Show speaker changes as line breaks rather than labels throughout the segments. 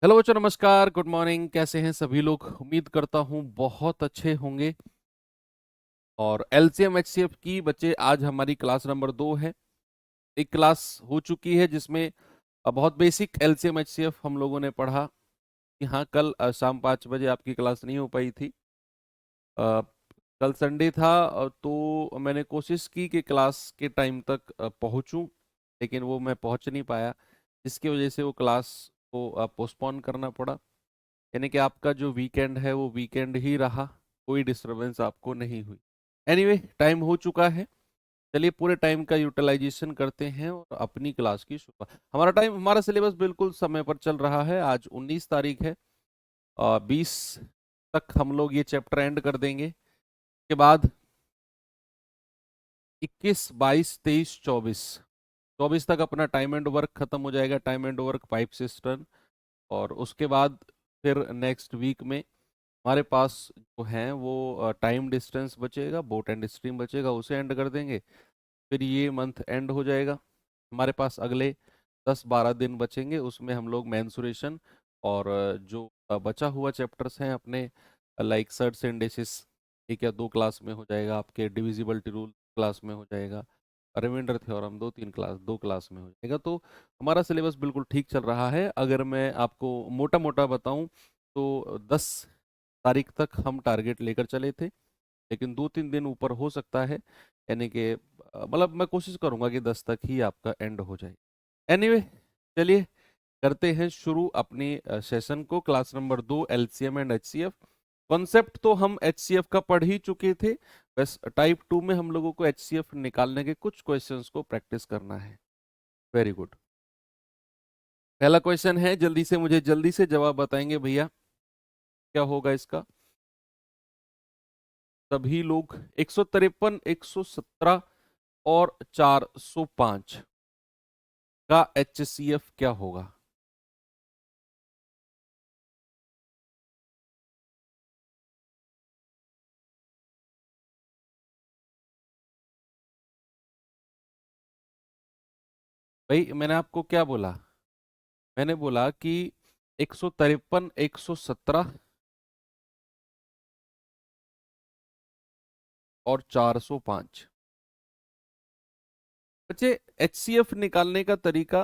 Hello बच्चों, नमस्कार, good morning. कैसे हैं सभी लोग? उम्मीद करता हूं बहुत अच्छे होंगे। और एलसीएम एचसीएफ की बच्चे आज हमारी क्लास नंबर 2 है। एक क्लास हो चुकी है जिसमें बहुत बेसिक एलसीएम एचसीएफ हम लोगों ने पढ़ा कि हाँ, कल शाम 5 बजे आपकी क्लास नहीं हो पाई थी। अ, कल संडे था, तो मैंने कोशिश की कि क्लास के टाइम तक पहुंचूं, लेकिन वो मैं पहुंच नहीं पाया, जिसकी वजह से वो क्लास को पोस्टपोन करना पड़ा। यानी कि आपका जो वीकेंड है वो वीकेंड ही रहा, कोई डिस्टरबेंस आपको नहीं हुई। एनीवे, टाइम हो चुका है। चलिए पूरे टाइम का यूटिलाइजेशन करते हैं और अपनी क्लास की शुरुआत। हमारा सिलेबस बिल्कुल समय पर चल रहा है। आज 19 तारीख है और 20 तक हम लोग ये चैप्टर एंड कर देंगे। के बाद 21, 22, 23, 24 तक अपना टाइम एंड वर्क खत्म हो जाएगा, time and work pipe system. और उसके बाद फिर नेक्स्ट वीक में हमारे पास जो है वो टाइम डिस्टेंस बचेगा, बोट एंड स्ट्रीम बचेगा, उसे एंड कर देंगे। फिर ये मंथ एंड हो जाएगा। हमारे पास अगले 10-12 दिन बचेंगे, उसमें हम लोग मेंसुरेशन और जो बचा हुआ चैप्टर्स हैं अपने, लाइक सर्ट्स एंड इंडेसिस, एक या दो क्लास में हो जाएगा। आपके डिविजिबिलिटी रूल क्लास में हो जाएगा। रिमाइंडर थ्योरम दो क्लास में हो जाएगा। तो हमारा सिलेबस बिल्कुल ठीक चल रहा है। अगर मैं आपको मोटा मोटा बताऊं तो 10 तारीख तक हम टारगेट लेकर चले थे, लेकिन 2-3 दिन ऊपर हो सकता है। यानी कि मतलब मैं कोशिश करूंगा कि 10 तक ही आपका एंड हो जाए। एनीवे, चलिए करते हैं शुरू अपनी सेशन को। Class number 2 LCM and HCF. Concept तो हम एचसीएफ का पढ़ ही चुके थे, बस टाइप 2 में हम लोगों को एचसीएफ निकालने के कुछ क्वेश्चंस को प्रैक्टिस करना है। Very good. पहला क्वेश्चन है, जल्दी से मुझे जल्दी से जवाब बताएंगे भैया, क्या होगा इसका? सभी लोग 153, 117 और 405 का एचसीएफ क्या होगा? भाई मैंने आपको क्या बोला? मैंने बोला कि 153, 117 और 405। बच्चे, एचसीएफ निकालने का तरीका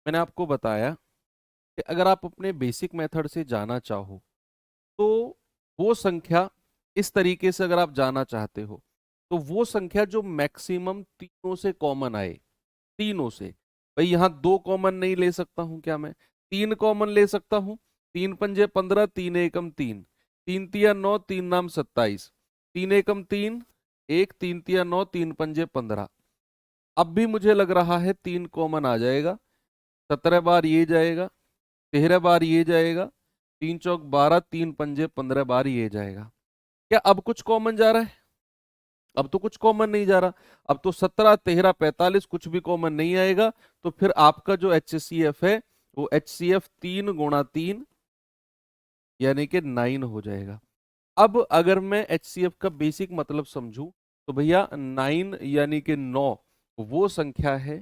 मैंने आपको बताया कि अगर आप अपने बेसिक मेथड से जाना चाहो तो वो संख्या, इस तरीके से अगर आप जाना चाहते हो तो वो संख्या जो मैक्सिमम तीनों से कॉमन आए, तीनों से। भाई यहाँ दो कॉमन नहीं ले सकता हूं क्या? मैं तीन कॉमन ले सकता हूं। तीन पंजे 15, तीन एकम तीन, तीन तिया 9, तीन नाम 27, तीन एकम तीन, एक, तीन तिया 9, तीन पंजे 15। अब भी मुझे लग रहा है तीन कॉमन आ जाएगा। 17 बार ये जाएगा, 13 बार ये जाएगा, तीन चौक 12, तीन पंजे 15 बार ये जाएगा। क्या अब कुछ कॉमन जा रहा है? अब तो कुछ कॉमन नहीं जा रहा। अब तो 17, 13, 45 कुछ भी कॉमन नहीं आएगा। तो फिर आपका जो एचसीएफ है वो एचसीएफ 3 × 3 यानी कि 9 हो जाएगा। अब अगर मैं एचसीएफ का बेसिक मतलब समझूं तो भैया 9 यानी कि 9 वो संख्या है।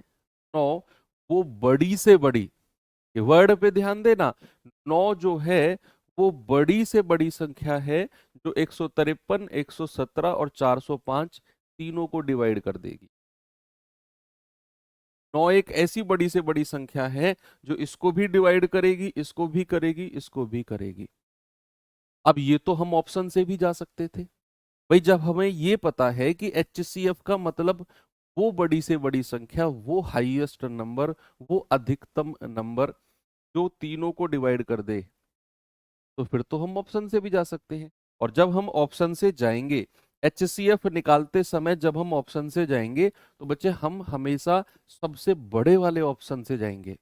9 वो बड़ी से बड़ी, ये वर्ड पे ध्यान देना, 9 जो है वो बड़ी से बड़ी संख्या है जो 153, 117 और 405 तीनों को डिवाइड कर देगी। 9 एक ऐसी बड़ी से बड़ी संख्या है जो इसको भी डिवाइड करेगी, इसको भी करेगी, इसको भी करेगी। अब ये तो हम ऑप्शन से भी जा सकते थे। भाई जब हमें ये पता है कि एचसीएफ का मतलब वो बड़ी से बड़ी संख्या, वो हाईएस्ट नंबर, वो अधिकतम नंबर जो तीनों को डिवाइड कर दे, तो फिर तो हम ऑप्शन से भी जा सकते हैं। और जब हम ऑप्शन से जाएंगे, एचसीएफ निकालते समय जब हम ऑप्शन से जाएंगे तो बच्चे हम हमेशा सबसे बड़े वाले ऑप्शन से जाएंगे,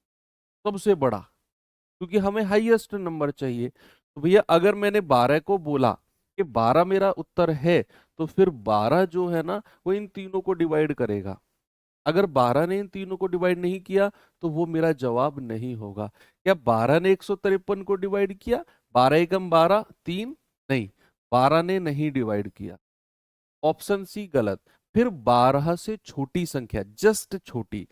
सबसे बड़ा, क्योंकि हमें हाईएस्ट नंबर चाहिए। तो भैया अगर मैंने 12 को बोला कि 12 मेरा उत्तर है, तो फिर 12 जो है ना वो इन तीनों को डिवाइड करेगा। अगर 12 ने इन तीनों को डिवाइड नहीं किया तो वो मेरा जवाब नहीं होगा। क्या 12 ने 153 को डिवाइड किया? 12 एकम 12, 3? नहीं, 12 ने नहीं डिवाइड किया। ऑप्शन सी गलत। फिर 12 से छोटी संख्या, जस्ट छोटी,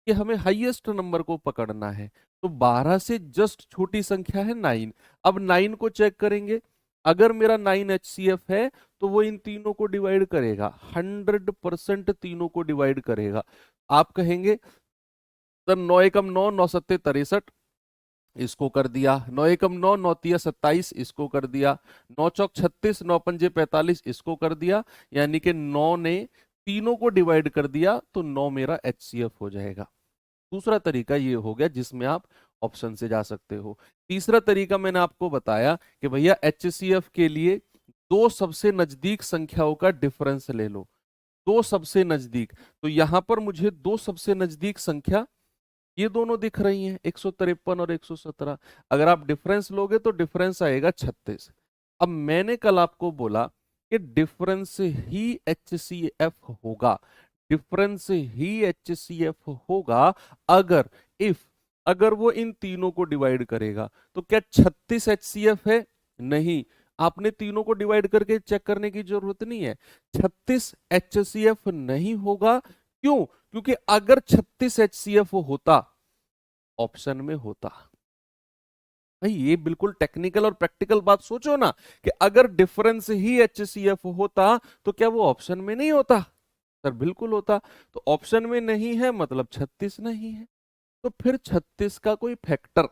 कि हमें हाईएस्ट नंबर को पकड़ना है। तो 12 से जस्ट छोटी संख्या है 9। अब 9 को चेक करेंगे, अगर मेरा 9 HCF है तो वो इन तीनों को डिवाइड करेगा, 100% तीनों को डिवाइड करेगा। आप कहेंगे सर 9 एकम 9, 9 सत्ते 63, इसको कर दिया। 9 एकम 9, 9 तिया 27, इसको कर दिया। 9 चौक 36, 9 पंजे 45, इसको कर दिया। यानी कि 9 ने तीनों को डिवाइड कर दिया तो 9 मेरा HCF हो जाएगा। दूसरा तरीका ये हो गया जिसमें आप ऑप्शन से जा सकते हो। तीसरा तरीका मैंने आपको बताया कि भैया HCF के लिए दो सबसे नजदीक संख्याओं का डिफरेंस ले लो। दो सबसे नजदीक, तो यहां पर मुझे दो सबसे नजदीक संख्या ये दोनों दिख रही हैं, 153 और 117। अगर आप डिफरेंस लोगे तो डिफरेंस आएगा 36। अब मैंने कल आपको बोला कि डिफरेंस ही HCF होगा, डिफरेंस ही HCF होगा अगर अगर वो इन तीनों को डिवाइड करेगा। तो क्या 36 HCF है? नहीं, आपने तीनों को डिवाइड करके चेक करने की जरूरत नहीं है। 36 HCF नहीं होगा। क्यों? क्योंकि अगर 36 HCF होता, ऑप्शन में होता। भाई ये बिल्कुल टेक्निकल और प्रैक्टिकल बात सोचो ना, कि अगर डिफरेंस ही HCF होता तो क्या वो ऑप्शन में नहीं होता? सर बिल्कुल होता। तो ऑप्शन में नहीं है मतलब 36 नहीं है। तो फिर 36 का कोई फैक्टर,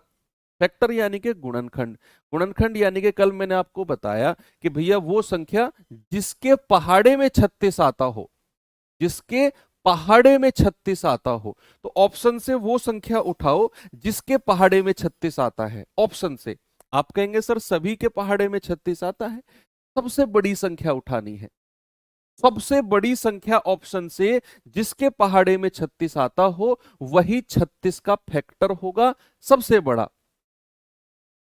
फैक्टर यानी कि गुणनखंड, गुणनखंड यानी कि कल मैंने आपको बताया कि भैया वो संख्या जिसके पहाड़े में 36 आता हो, जिसके पहाड़े में 36 आता हो। तो ऑप्शन से वो संख्या उठाओ जिसके पहाड़े में 36 आता है, ऑप्शन से। आप कहेंगे सर सभी के पहाड़े में 36 आता है, सबसे बड़ी संख्या उठानी है। सबसे बड़ी संख्या ऑप्शन से जिसके पहाड़े में 36 आता हो वही 36 का फैक्टर होगा, सबसे बड़ा,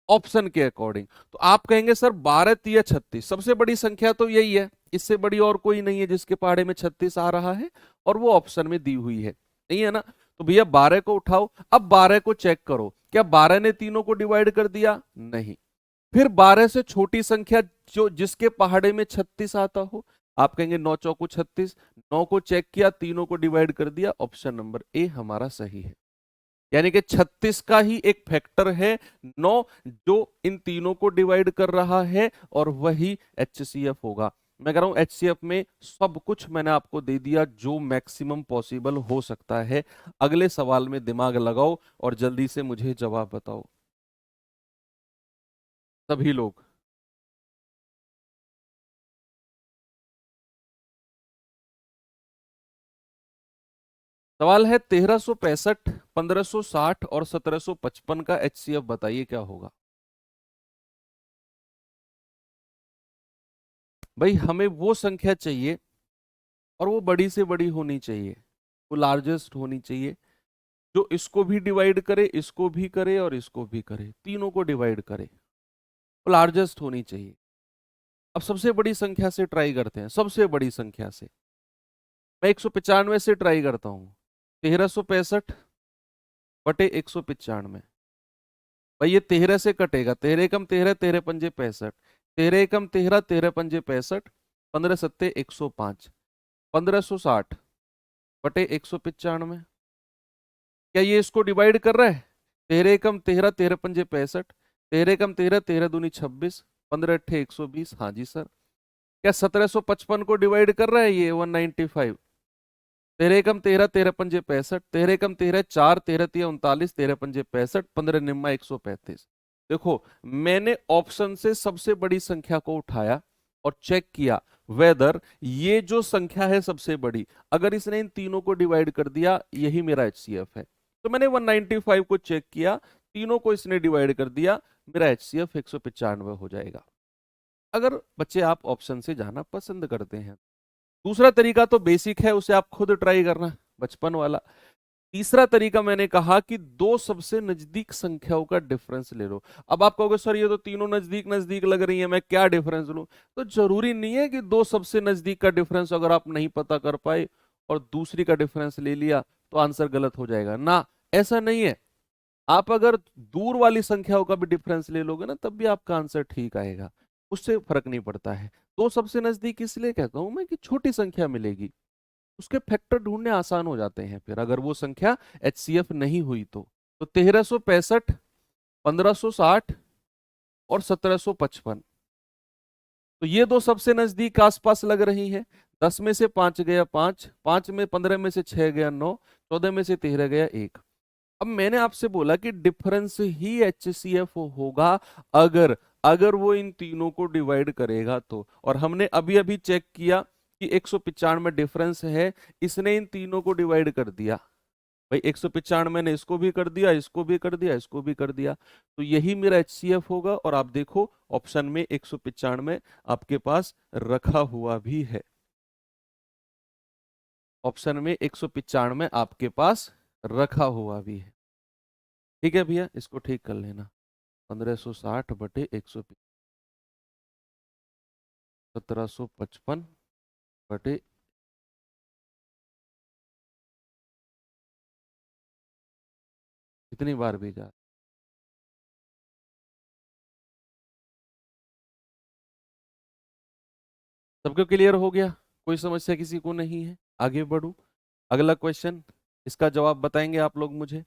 ऑप्शन के अकॉर्डिंग। तो आप कहेंगे सर 12 तिया 36, सबसे बड़ी संख्या तो यही है, इससे बड़ी और कोई नहीं है जिसके पहाड़े में 36 आ रहा है और वो ऑप्शन में दी हुई है, नहीं है ना? तो भैया 12 को उठाओ। अब 12 को चेक करो, क्या 12 ने तीनों को डिवाइड कर दिया? नहीं। फिर 12 से छोटी संख्या जो जिसके पहाड़े में 36 आता हो, आप कहेंगे 9 चौको 36, 9 को चेक किया, तीनों को डिवाइड कर दिया, ऑप्शन नंबर ए हमारा सही है। यानी कि 36 का ही एक फैक्टर है 9 जो इन तीनों को डिवाइड कर रहा है और वही HCF होगा। मैं कह रहा हूं HCF में सब कुछ मैंने आपको दे दिया जो मैक्सिमम पॉसिबल हो सकता है। अगले सवाल में दिमाग लगाओ और जल्दी से मुझे जवाब बताओ सभी लोग। सवाल है 1365, 1560 और 1755 का HCF बताइए क्या होगा। भाई हमें वो संख्या चाहिए और वो बड़ी से बड़ी होनी चाहिए, वो लार्जेस्ट होनी चाहिए, जो इसको भी डिवाइड करे, इसको भी करे और इसको भी करे, तीनों को डिवाइड करे, वो लार्जेस्ट होनी चाहिए। अब सबसे बड़ी संख्या से ट्राई करते हैं, सबसे बड़ी संख्या से मैं 195 से ट्राई करता हूं। 1365 बटे 195, भाई ये 13 से कटेगा, 13 एकम 13, 13 पंजे 65, 13 एकम 13, 13 पंजे 65, 15 सत्ते 105, 1560 बटे 195। क्या ये इसको डिवाइड कर रहा है? 13 एकम 13, 13 पंजे 65, 13 एकम 13, 13 दूनी 26, 15 अट्ठे 120। हाँ जी सर। क्या 1755 को डिवाइड कर रहा है ये 195? 13 एकम 13, 13 पंजे 65, 13 एकम 13 4, 13 तिया 39, 13 पंजे 65, 15 निम्मा 135। देखो मैंने ऑप्शन से सबसे बड़ी संख्या को उठाया और चेक किया वेदर ये जो संख्या है सबसे बड़ी, अगर इसने इन तीनों को डिवाइड कर दिया यही मेरा HCF है। तो मैंने 195 को चेक किया, तीनों को इसने डिवाइड कर दिया, मेरा HCF 195 हो जाएगा, अगर बच्चे आप ऑप्शन से जाना पसंद करते हैं। दूसरा तरीका तो बेसिक है, उसे आप खुद ट्राई करना, बचपन वाला। तीसरा तरीका मैंने कहा कि दो सबसे नजदीक संख्याओं का डिफरेंस ले लो। अब आप कहोगे सर ये तो तीनों नजदीक नजदीक लग रही है, मैं क्या डिफरेंस लूं? तो जरूरी नहीं है कि दो सबसे नजदीक का डिफरेंस अगर आप नहीं पता कर पाए और दूसरी का डिफरेंस ले लिया तो आंसर गलत हो जाएगा ना, ऐसा नहीं है। आप अगर दूर वाली संख्याओं का भी डिफरेंस ले लोगे ना तब भी आपका आंसर ठीक आएगा, उससे फर्क नहीं पड़ता है। दो सबसे नजदीक इसलिए कहता हूं मैं कि छोटी संख्या मिलेगी, उसके फैक्टर ढूंढने आसान हो जाते हैं फिर, अगर वो संख्या HCF नहीं हुई तो 1365, 1560 और 1755, तो ये दो सबसे नजदीक आसपास लग रही हैं। 10 में से 5 गया 5, 5 में 15 में से 6 गया 9, 14 में से 13 गया 1। अब मैंने आपसे बोला कि डिफरेंस ही HCF होगा अगर अगर वो इन तीनों को डिवाइड करेगा तो, और हमने अभी अभी चेक किया कि 195 डिफरेंस है, इसने इन तीनों को डिवाइड कर दिया। भाई 195 ने इसको भी कर दिया, इसको भी कर दिया, इसको भी कर दिया, तो यही मेरा HCF होगा। और आप देखो ऑप्शन में 195 आपके पास रखा हुआ भी है, ऑप्शन में 195 आपके पास रखा हुआ भी है। ठीक है भैया, इसको ठीक कर लेना। 1560 बटे 1755 बटे, कितनी बार भेजा? सबको क्लियर हो गया? कोई समस्या किसी को नहीं है? आगे बढ़ू, अगला क्वेश्चन, इसका जवाब बताएंगे आप लोग मुझे।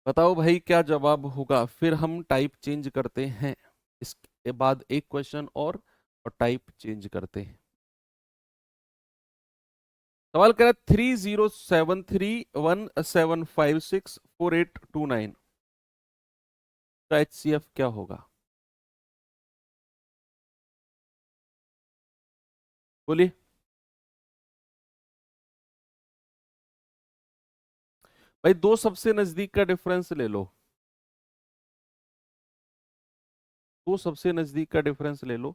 बताओ भाई क्या जवाब होगा, फिर हम टाइप चेंज करते हैं। इसके बाद एक क्वेश्चन और टाइप चेंज करते हैं। सवाल करा 307317564829 का HCF क्या होगा? बोलिए। भाई दो सबसे नजदीक का डिफरेंस ले लो, दो सबसे नजदीक का डिफरेंस ले लो।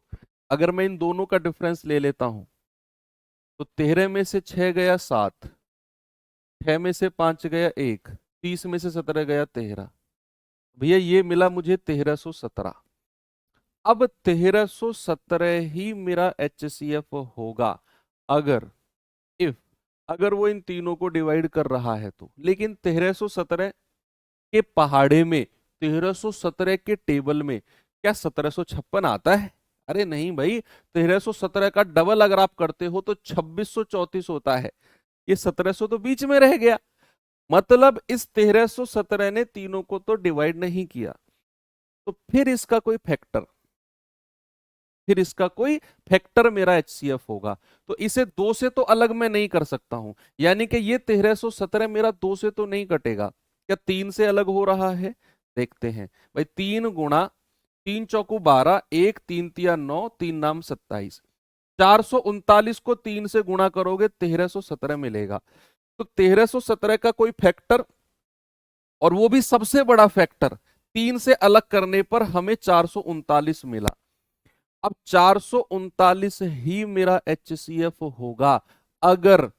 अगर मैं इन दोनों का डिफरेंस ले लेता हूं तो 13 में से 6 गया 7, 6 में से 5 गया 1, 30 में से 17 गया 13। भैया ये मिला मुझे 1317। अब 1317 ही मेरा HCF होगा अगर, इफ अगर वो इन तीनों को डिवाइड कर रहा है तो। लेकिन 1317 के पहाड़े में, 1317 के टेबल में क्या 1756 आता है? अरे नहीं भाई, 1317 का डबल अगर आप करते हो तो 2634 होता है। ये 1700 तो बीच में रह गया, मतलब इस 1317 ने तीनों को तो डिवाइड नहीं किया। तो फिर इसका कोई फैक्टर मेरा HCF होगा। तो इसे दो से तो अलग मैं नहीं कर सकता हूं, यानी कि ये 1317 मेरा दो से तो नहीं कटेगा। क्या तीन से अलग हो रहा है? देखते हैं भाई, 3 गुणा 3 चौकू 12, 1 3 तिया 9, 3 नाम 27, 439 को 3 से गुणा करोगे 1317 मिलेगा। तो 1317 का कोई फैक्टर, और वो भी सबसे बड़ा फैक्टर, 3 से अलग करने पर हमें 439 मिला। अब 439 ही मेरा HCF होगा अगर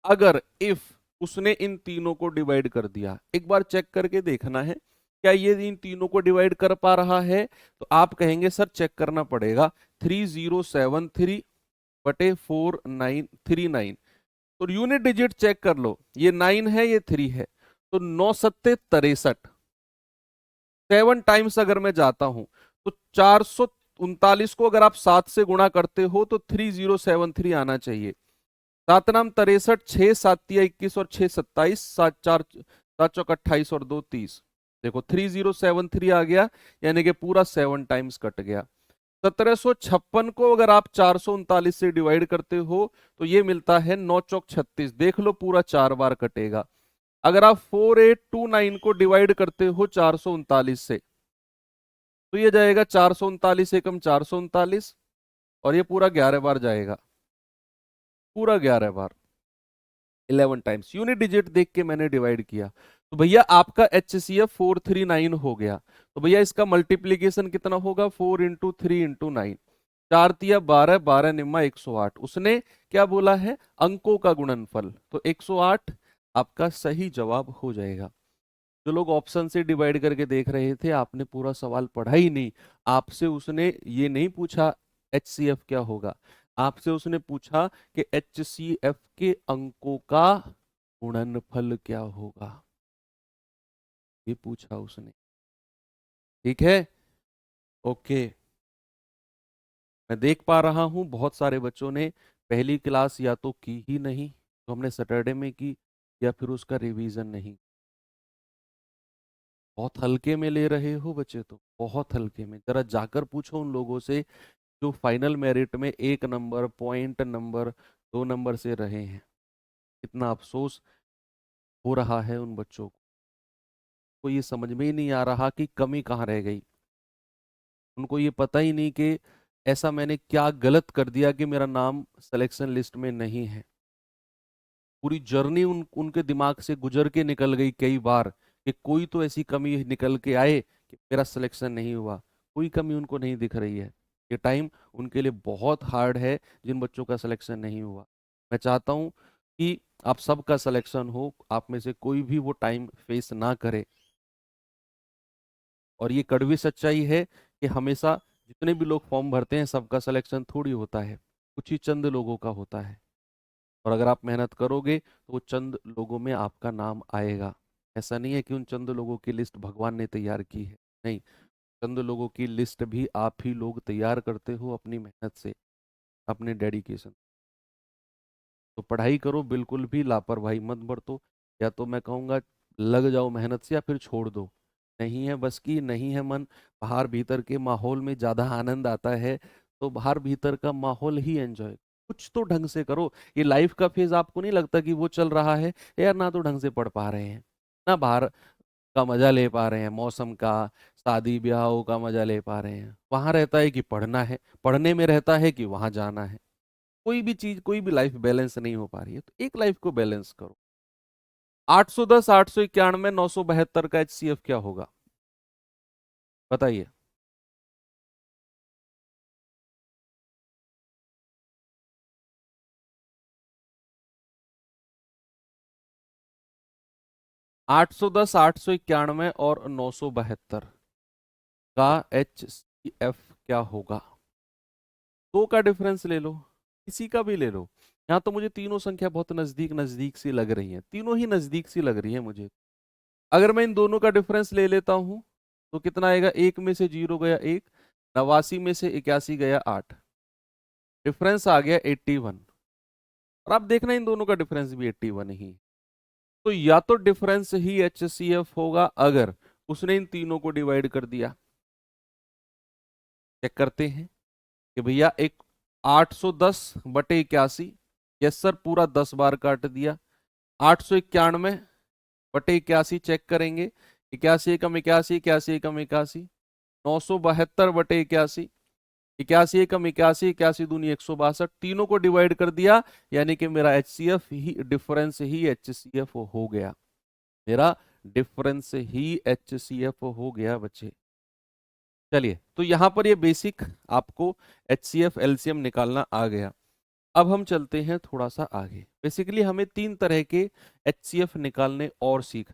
अगर इफ उसने इन तीनों को डिवाइड कर दिया। एक बार चेक करके देखना है क्या ये इन तीनों को डिवाइड कर पा रहा है। तो आप कहेंगे सर चेक करना पड़ेगा, 3073 बटे 4939, तो यूनिट डिजिट चेक कर लो, ये 9 है ये 3 है, तो 9 सत्ते 63, 7 टाइम्स अगर मैं जाता हूं तो 439 को अगर आप 7 से गुणा करते हो तो 3073 आना चाहिए। 7 नाम 63, 6 7 21 और 6 27, 7 4 7 चौक 28 और 2 30। देखो 3073 आ गया, यानी कि पूरा 7 टाइम्स कट गया। 1756 को अगर आप 439 से डिवाइड करते हो तो ये मिलता है 9 चौक 36, देख लो पूरा 4 बार कटेगा। अगर आप 4829 को डिवाइड करते हो 439 से तो ये जाएगा 439 एकम 439, और ये पूरा 11 बार जाएगा, पूरा 11 बार, 11 टाइम्स। यूनिट डिजिट देख के मैंने डिवाइड किया, तो भैया आपका HCF 439 हो गया। तो भैया इसका मल्टीप्लीकेशन कितना होगा? 4 × 3 × 9, 4 तिया 12, 12 निम्मा 108। उसने क्या बोला है? अंकों का गुणनफल, तो 108 आपका सही जवाब हो जाएगा। जो लोग ऑप्शन से डिवाइड करके देख रहे थे, आपने पूरा सवाल पढ़ा ही नहीं। आपसे उसने ये नहीं पूछा HCF क्या होगा, आपसे उसने पूछा कि HCF के अंकों का गुणनफल क्या होगा, ये पूछा उसने। ठीक है, ओके, मैं देख पा रहा हूँ बहुत सारे बच्चों ने पहली क्लास या तो की ही नहीं जो हमने सैटरडे में की, या फिर उसका रिवीजन नहीं। बहुत हल्के में ले रहे हो बच्चे, तो बहुत हल्के में। जरा जाकर पूछो उन लोगों से जो फाइनल मेरिट में 1 नंबर, पॉइंट नंबर, 2 नंबर से रहे हैं। कितना अफसोस हो रहा है उन बच्चों को ये समझ में ही नहीं आ रहा कि कमी कहाँ रह गई। उनको ये पता ही नहीं कि ऐसा मैंने क्या गलत कर दिया कि मेरा नाम सिलेक्शन लिस्ट में नहीं है। पूरी जर्नी उनके दिमाग से गुजर के निकल गई कई बार कि कोई तो ऐसी कमी निकल के आए कि मेरा सिलेक्शन नहीं हुआ। कोई कमी उनको नहीं दिख रही है। ये टाइम उनके लिए बहुत हार्ड है जिन बच्चों का सिलेक्शन नहीं हुआ। मैं चाहता हूँ कि आप सबका सिलेक्शन हो, आप में से कोई भी वो टाइम फेस ना करे। और ये कड़वी सच्चाई है कि हमेशा जितने भी लोग फॉर्म भरते हैं सबका सिलेक्शन थोड़ी होता है, कुछ ही चंद लोगों का होता है। और अगर आप मेहनत करोगे तो वो चंद लोगों में आपका नाम आएगा। ऐसा नहीं है कि उन चंद लोगों की लिस्ट भगवान ने तैयार की है, नहीं। चंद लोगों की लिस्ट भी आप ही लोग तैयार करते हो अपनी मेहनत से, अपने डेडिकेशन। तो पढ़ाई करो, बिल्कुल भी लापरवाही मत बरतो। या तो मैं कहूँगा लग जाओ मेहनत से, या फिर छोड़ दो। नहीं है बस की, नहीं है मन, बाहर भीतर के माहौल में ज़्यादा आनंद आता है, तो बाहर भीतर का माहौल ही एंजॉय कुछ तो ढंग से करो। ये लाइफ का फेज आपको नहीं लगता कि वो चल रहा है यार, ना तो ढंग से पढ़ पा रहे हैं, ना बाहर का मजा ले पा रहे हैं, मौसम का, शादी ब्याहों का मजा ले पा रहे हैं। वहां रहता है कि पढ़ना है, पढ़ने में रहता है कि वहां जाना है। कोई भी चीज, कोई भी लाइफ बैलेंस नहीं हो पा रही है, तो एक लाइफ को बैलेंस करो। 810, 891, 972 का HCF क्या होगा बताइए। 810, 891 और 972 का HCF क्या होगा? दो का डिफरेंस ले लो, किसी का भी ले लो। यहाँ तो मुझे तीनों संख्या बहुत नजदीक नजदीक सी लग रही है, तीनों ही नजदीक सी लग रही है मुझे। अगर मैं इन दोनों का डिफरेंस ले लेता हूं तो कितना आएगा? एक में से 0 गया 1, 89 में से 81 गया 8, डिफरेंस आ गया 81। और आप देखना इन दोनों का डिफरेंस भी 81 ही। तो या तो डिफरेंस ही HCF होगा अगर उसने इन तीनों को डिवाइड कर दिया। चेक करते हैं कि भैया एक 810/81, यस सर, पूरा 10 बार काट दिया। 891/81 चेक करेंगे, 81 एकम 81, 81 एकम 81, 972/81, 81 एकम 81, 81 दूनी 162, तीनों को डिवाइड कर दिया, यानी कि मेरा HCF ही, डिफरेंस ही HCF हो गया। मेरा डिफरेंस ही HCF हो गया बच्चे। चलिए, तो यहां पर ये बेसिक आपको HCF LCM निकालना आ गया। अब हम चलते हैं थोड़ा सा आगे। बेसिकली हमें 3 तरह के HCF निकालने और सीख,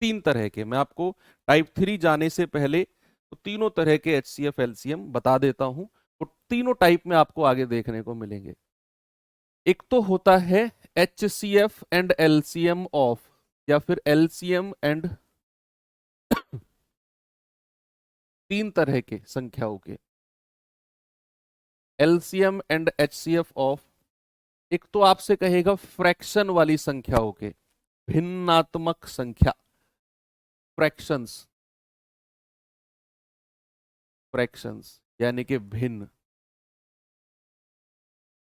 3 तरह के। मैं आपको टाइप 3 जाने से पहले तो तीनों तरह के HCF LCM बता देता हूं, तो तीनों टाइप में आपको आगे देखने को मिलेंगे। एक तो होता है HCF एंड LCM ऑफ, या फिर LCM एंड 3 तरह के संख्याओं के, LCM एंड HCF ऑफ। एक तो आपसे कहेगा फ्रैक्शन वाली संख्याओं के, भिन्नात्मक संख्या, फ्रैक्शंस, फ्रैक्शंस यानी कि भिन्न,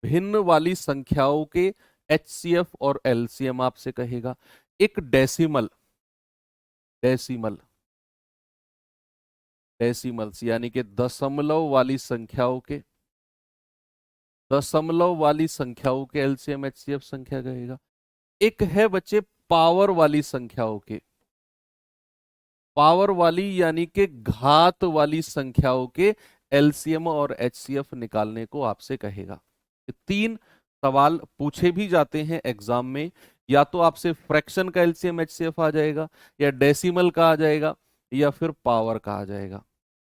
भिन्न वाली संख्याओं के HCF और LCM आपसे कहेगा। एक डेसिमल, डेसिमल, डेसिमल्स यानी कि दशमलव वाली संख्याओं के, दशमलव वाली संख्याओं के LCM HCF संख्या कहेगा। एक है बच्चे पावर वाली संख्याओं के, पावर वाली यानी कि घात वाली संख्याओं के LCM और HCF निकालने को आपसे कहेगा। 3 सवाल पूछे भी जाते हैं एग्जाम में, या तो आपसे फ्रैक्शन का LCM HCF आ जाएगा, या डेसिमल का आ जाएगा, या फिर पावर का आ जाएगा।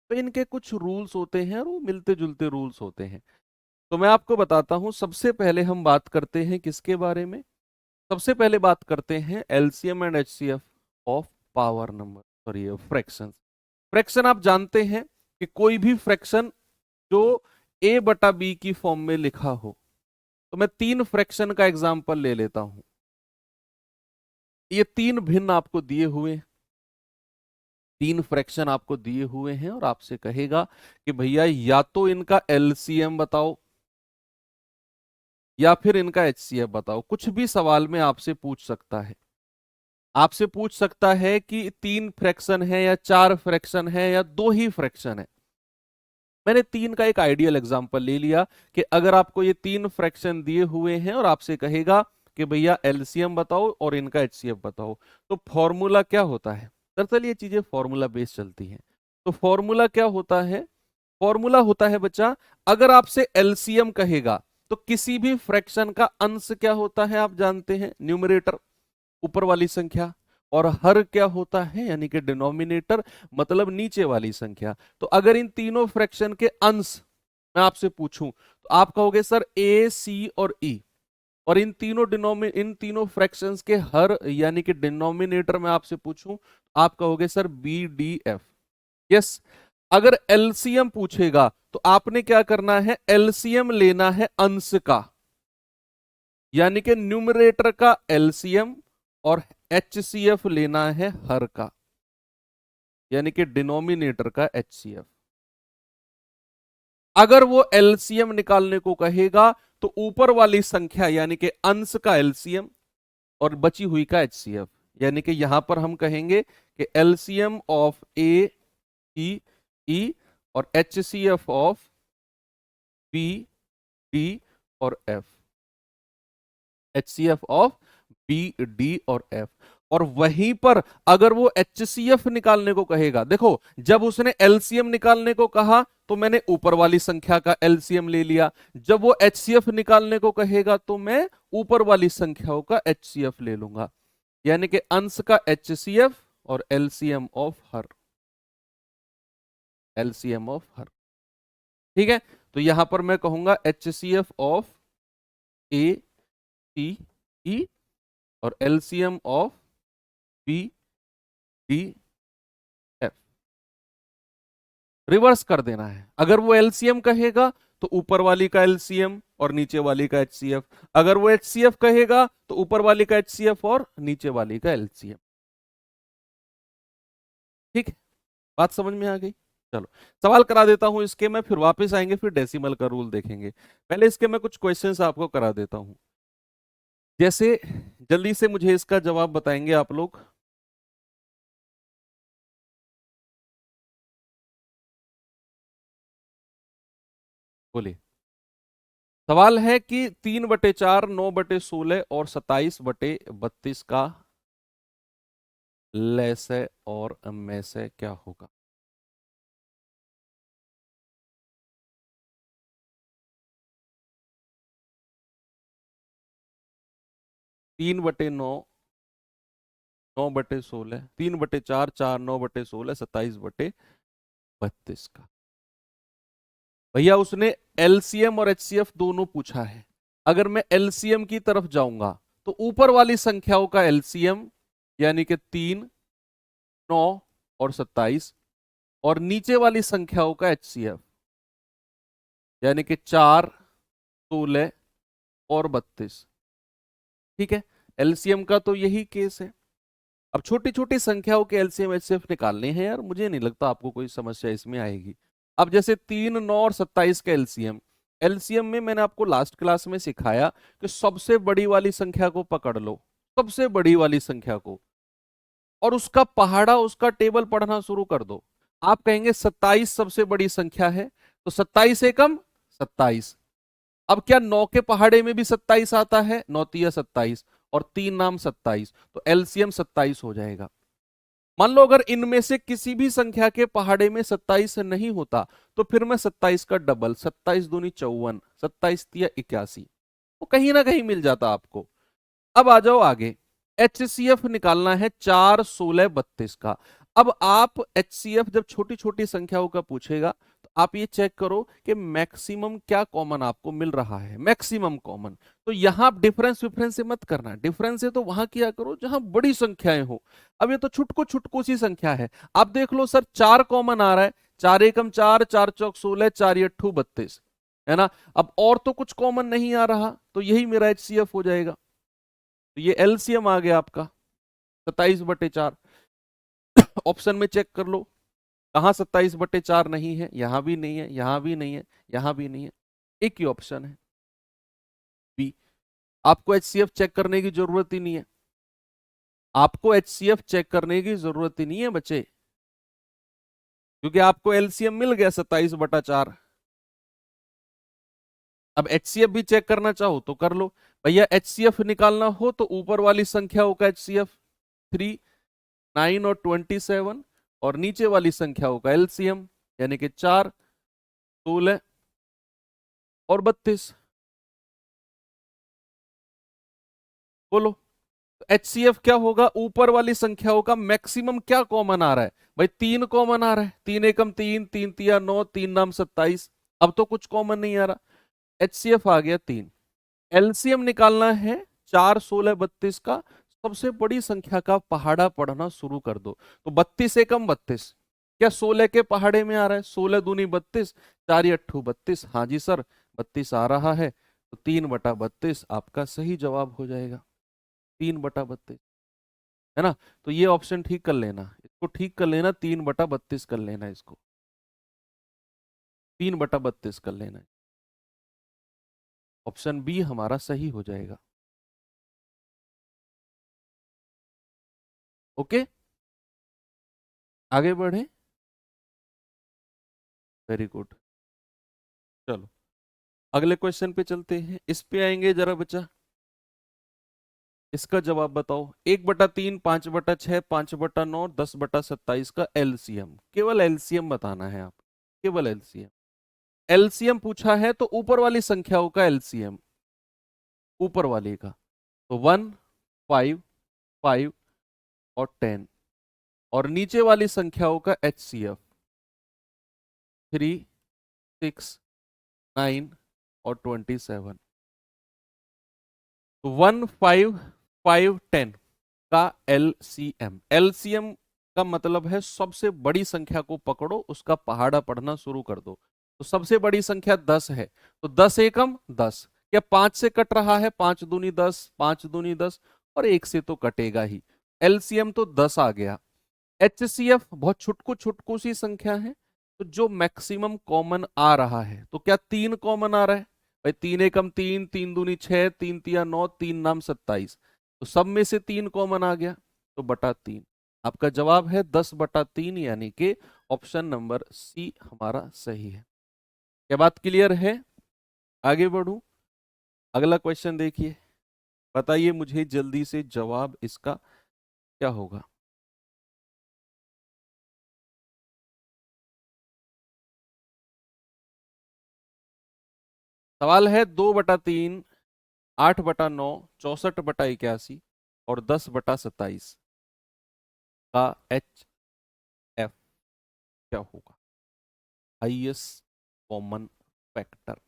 तो इनके कुछ रूल्स होते हैं और वो मिलते जुलते रूल्स होते हैं। तो मैं आपको बताता हूं। सबसे पहले हम बात करते हैं किसके बारे में? सबसे पहले बात करते हैं LCM and HCF of power number, sorry fraction. Fraction आप जानते हैं कि कोई भी फ्रैक्शन जो ए बटा बी की फॉर्म में लिखा हो, तो मैं 3 फ्रैक्शन का एग्जांपल ले लेता हूं। ये 3 भिन्न आपको दिए हुए, 3 फ्रैक्शन आपको दिए हुए हैं और आपसे कहेगा कि भैया या तो इनका एलसीएम बताओ या फिर इनका एचसीएफ बताओ। कुछ भी सवाल में आपसे पूछ सकता है, आपसे पूछ सकता है कि 3 फ्रैक्शन है या 4 फ्रैक्शन है या 2 ही फ्रैक्शन है। मैंने 3 का एक आइडियल एग्जांपल ले लिया कि अगर आपको ये 3 फ्रैक्शन दिए हुए हैं और आपसे कहेगा कि भैया एलसीएम बताओ और इनका एचसीएफ बताओ, तो फॉर्मूला क्या होता है? दरअसल ये चीजें फॉर्मूला बेस्ड चलती हैं। तो फॉर्मूला क्या होता है? फॉर्मूला होता है बच्चा, अगर आपसे एलसीएम कहेगा तो किसी भी फ्रैक्शन का अंश क्या होता है आप जानते हैं, न्यूमरेटर, ऊपर वाली संख्या, और हर क्या होता है यानी कि डिनोमिनेटर, मतलब नीचे वाली संख्या। तो अगर इन तीनों फ्रैक्शन के अंश मैं आपसे पूछूं तो आप कहोगे सर ए, सी और ई, और इन तीनों फ्रैक्शंस के हर यानी कि डिनोमिनेटर में आपसे पूछूं आप कहोगे sir B, D, F. Yes, अगर एलसीएम पूछेगा तो आपने क्या करना है, एलसीएम लेना है अंश का, यानी कि न्यूमरेटर का एलसीएम, और एचसीएफ लेना है हर का, यानी कि डिनोमिनेटर का एचसीएफ। अगर वो एलसीएम निकालने को कहेगा तो ऊपर वाली संख्या यानी कि अंश का एलसीएम और बची हुई का एचसीएफ, यानी कि यहां पर हम कहेंगे कि LCM of A, E, E और एचसीएफ ऑफ बी, डी और F, HCF of B, D और एफ। और वहीं पर अगर वो एचसीएफ निकालने को कहेगा, देखो जब उसने एलसीएम निकालने को कहा तो मैंने ऊपर वाली संख्या का एलसीएम ले लिया, जब वो एचसीएफ निकालने को कहेगा तो मैं ऊपर वाली संख्याओं का एचसीएफ ले लूंगा, यानी कि अंश का एचसीएफ और LCM of her, LCM of her. ठीक है, तो यहां पर मैं कहूंगा HCF of A, C, E और LCM of B, D, F. Reverse कर देना है, अगर वो एलसीएम कहेगा तो ऊपर वाली का एलसीएम और नीचे वाली का एचसीएफ, अगर वो एचसीएफ कहेगा तो ऊपर वाली का एचसीएफ और नीचे वाली का एलसीएम। ठीक है, बात समझ में आ गई? चलो सवाल करा देता हूं इसके, मैं फिर वापस आएंगे, फिर डेसिमल का रूल देखेंगे। पहले इसके मैं कुछ क्वेश्चंस आपको करा देता हूं, जैसे जल्दी से मुझे इसका जवाब बताएंगे आप लोग। बोलिए। सवाल है कि 3/4, 9/16 और 27/32 का लैसे और मैसे क्या होगा? 3/9, 9/16, 3/4, 4, 9/16, 27/32 का। भैया उसने एलसीएम और एचसीएफ दोनों पूछा है। अगर मैं एलसीएम की तरफ जाऊंगा तो ऊपर वाली संख्याओं का एलसीएम यानी कि 3, 9 और 27, और नीचे वाली संख्याओं का एचसीएफ यानी कि 4, 16 और 32। ठीक है, एलसीएम का तो यही केस है। अब छोटी छोटी संख्याओं के एलसीएम एचसीएफ निकालने हैं यार, मुझे नहीं लगता आपको कोई समस्या इसमें आएगी। अब जैसे 3, 9 और 27 का एलसीएम, एलसीएम में मैंने आपको लास्ट क्लास में सिखाया कि सबसे बड़ी वाली संख्या को पकड़ लो, सबसे बड़ी वाली संख्या को, और उसका पहाड़ा, उसका टेबल पढ़ना शुरू कर दो। आप कहेंगे 27 सबसे बड़ी संख्या है, तो 27 से कम 27। अब क्या 9 के पहाड़े में भी 27 आता है? 9 तिया 27 और 3 नाम 27, तो एलसीएम 27 हो जाएगा। मान लो अगर इनमें से किसी भी संख्या के पहाड़े में 27 नहीं होता तो फिर मैं 27 का डबल, 27 दूनी 54, 27 तिया 81, वो कहीं ना कहीं मिल जाता आपको। अब आ जाओ आगे, एचसीएफ निकालना है 4, 16, 32 का। अब आप एचसीएफ जब छोटी छोटी संख्याओं का पूछेगा तो आप ये चेक करो कि मैक्सिमम क्या कॉमन आपको मिल रहा है, मैक्सिमम कॉमन। तो यहां आप डिफरेंस विफरेंस से मत करना, डिफरेंस है तो वहां किया करो जहां बड़ी संख्याएं हो। अब ये तो छुटको छुटको सी संख्या है, आप देख लो सर 4 कॉमन आ रहा है, 4 एकम 4, 4 चौक 16, 4 अट्ठू 32। है ना। अब और तो कुछ कॉमन नहीं आ रहा, तो यही मेरा HCF हो जाएगा। तो ये LCM आ गया आपका 27/4। ऑप्शन में चेक कर लो, कहाँ 27/4 नहीं है, यहां भी नहीं है, यहां भी नहीं है, यहां भी नहीं है, एक ही ऑप्शन है बी। आपको HCF चेक करने की जरूरत ही नहीं है, आपको HCF चेक करने की जरूरत ही नहीं है बच्चे, क्योंकि आपको LCM मिल गया 27/4। अब HCF भी चेक करना चाहो तो कर लो। भैया HCF निकालना हो तो ऊपर वाली संख्याओं का HCF 3, 9 और 27, और नीचे वाली संख्याओं का LCM यानी कि 4, 16 और 32। बोलो HCF क्या होगा, एच वाली संख्याओं का मैक्सिमम क्या कॉमन आ रहा है। भाई 3 कॉमन आ रहा है, 3 एकम 3, 3 तिया 9, 3 नाम 27। अब तो कुछ कॉमन नहीं आ रहा, HCF आ गया 3। LCM निकालना है 4, 16, 32 का। सबसे बड़ी संख्या का पहाड़ा पढ़ना शुरू कर दो। तो 32 एकम 32, क्या 16 के पहाड़े में आ रहा है, 16 दूनी 32, 4 अट्ठू 32। हाँ जी सर 32 आ रहा है, तो 3/32 आपका सही जवाब हो जाएगा, 3/32, है ना। तो ये ऑप्शन ठीक कर लेना, इसको ठीक कर लेना, 3/32 कर लेना, इसको 3/32 कर लेना। ऑप्शन बी हमारा सही हो जाएगा। ओके, आगे बढ़े। Very good. चलो अगले क्वेश्चन पे चलते हैं, इस पे आएंगे जरा बच्चा। इसका जवाब बताओ, 1/3, 5/6, 5/9, 10/27 का LCM। केवल LCM बताना है आप, केवल LCM। LCM पूछा है तो ऊपर वाली संख्याओं का LCM, ऊपर वाली का। तो 1, 5, 5 और 10, और नीचे वाली संख्याओं का HCF 3, 6, 9 और 27। तो 1, 5, 5, 10 का LCM। LCM का मतलब है सबसे बड़ी संख्या को पकड़ो, उसका पहाड़ा पढ़ना शुरू कर दो। तो सबसे बड़ी संख्या 10 है, तो 10 एकम 10। क्या 5 से कट रहा है, 5 दूनी 10, 5 दूनी 10, और एक से तो कटेगा ही। LCM तो 10 आ गया। HCF बहुत छुटकू छुटकू सी संख्या है, तो जो मैक्सिमम कॉमन आ रहा है, तो क्या 3 कॉमन आ रहा है। भाई 3 एकम 3, 3 दूनी 6, 3 तिया 9, 3 नाम 27। तो सब में से 3 कॉमन आ गया, तो बटा 3। आपका जवाब है 10/3, यानी कि ऑप्शन नंबर सी हमारा सही है। क्या बात क्लियर है। आगे बढ़ू, अगला क्वेश्चन देखिए, बताइए मुझे जल्दी से जवाब इसका क्या होगा। सवाल है 2/3, 8/9, 64/81 और 10/27 का HF क्या होगा, हाईएस्ट कॉमन फैक्टर।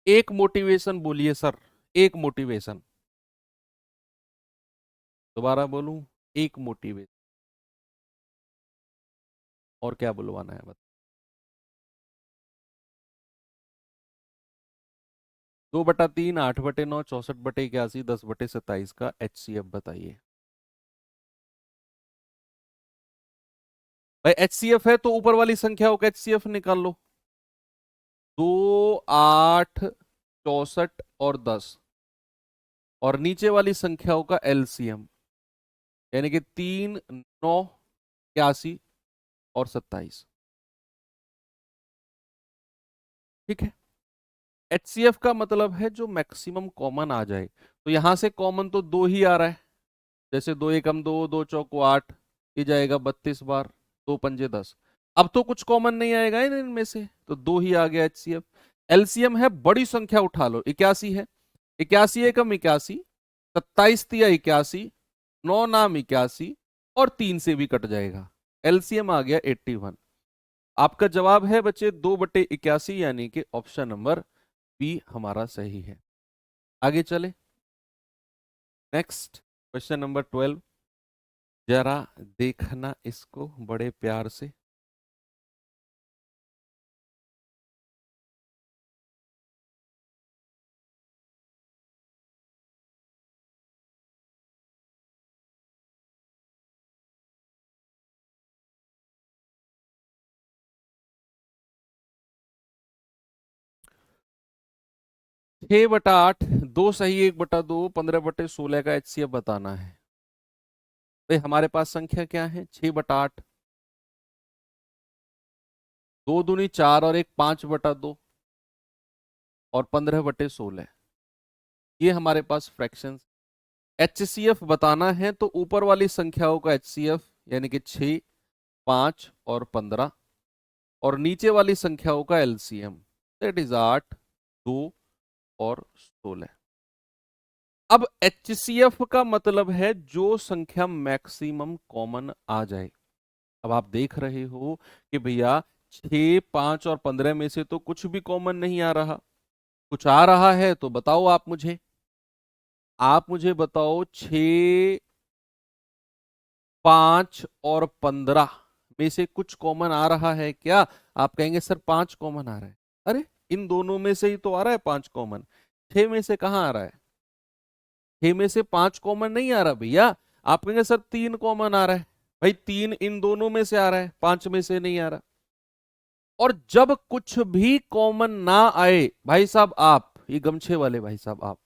एक मोटिवेशन बोलिए सर, एक मोटिवेशन। दोबारा बोलूं, एक मोटिवेशन। और क्या बुलवाना है बता। 2/3, 8/9, 64/81, 10/27 का HCF बताइए। भाई HCF है तो ऊपर वाली संख्याओं का HCF निकाल लो। 2, 8, 64 और 10, और नीचे वाली संख्याओं का LCM यानी कि 3, 9, 81 और 27। ठीक है, HCF का मतलब है जो मैक्सिमम कॉमन आ जाए। तो यहां से कॉमन तो 2 ही आ रहा है, जैसे 2 एकम 2, 2 चौको 8, ये जाएगा 32 बार, 2 पंजे 10। अब तो कुछ कॉमन नहीं आएगा इनमें से, तो 2 ही आ गया HCF। LCM है बड़ी संख्या उठा लो, 81 है, 81 एकम 81, 27 तिया 81, 9 नाम 81, और 3 से भी कट जाएगा। LCM आ गया 81। आपका जवाब है बच्चे 2/81, यानी कि ऑप्शन नंबर बी हमारा सही है। आगे चले, नेक्स्ट क्वेश्चन नंबर 12। जरा देखना इसको बड़े प्यार से। छह बटा आठ, दो सही एक बटा दो, 15/16 का एचसीएफ बताना है। भाई हमारे पास संख्या क्या है, 6/8, दो दूनी चार और एक 5/2 और 15/16, ये हमारे पास फ्रैक्शंस। एचसीएफ बताना है तो ऊपर वाली संख्याओं का एचसीएफ यानी कि 6, 5 और 15, और नीचे वाली संख्याओं का एलसीएम दैट इज 8, 2 और 16। अब एचसीएफ का मतलब है जो संख्या मैक्सिमम कॉमन आ जाए। अब आप देख रहे हो कि भैया 6, 5 और 15 में से तो कुछ भी कॉमन नहीं आ रहा। कुछ आ रहा है तो बताओ आप मुझे बताओ 6, 5 और 15 में से कुछ कॉमन आ रहा है क्या? आप कहेंगे सर 5 कॉमन आ रहा है। अरे इन दोनों में से ही तो आ रहा है 5 कॉमन, 6 में से कहां आ रहा है? 6 में से 5 कॉमन नहीं आ रहा भैया। आप कहेंगे सर 3 कॉमन आ रहा है। भाई 3 इन दोनों में से आ रहा है, 5 में से नहीं आ रहा। और जब कुछ भी कॉमन ना आए, भाई साहब आप ये गमछे वाले भाई साहब आप,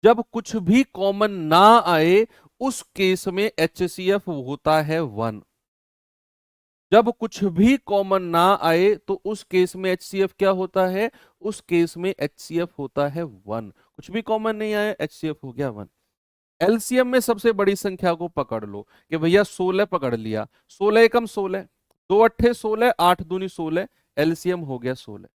जब कुछ भी कॉमन ना आए उस केस में एचसीएफ होता है 1। जब कुछ भी कॉमन ना आए तो उस केस में एचसीएफ क्या होता है? उस केस में एचसीएफ होता है 1। कुछ भी कॉमन नहीं आया, एचसीएफ हो गया 1। एलसीएम में सबसे बड़ी संख्या को पकड़ लो कि भैया 16 पकड़ लिया, 16 एकम 16, 2 अट्ठे 16, 8 दूनी 16, एलसीएम हो गया 16।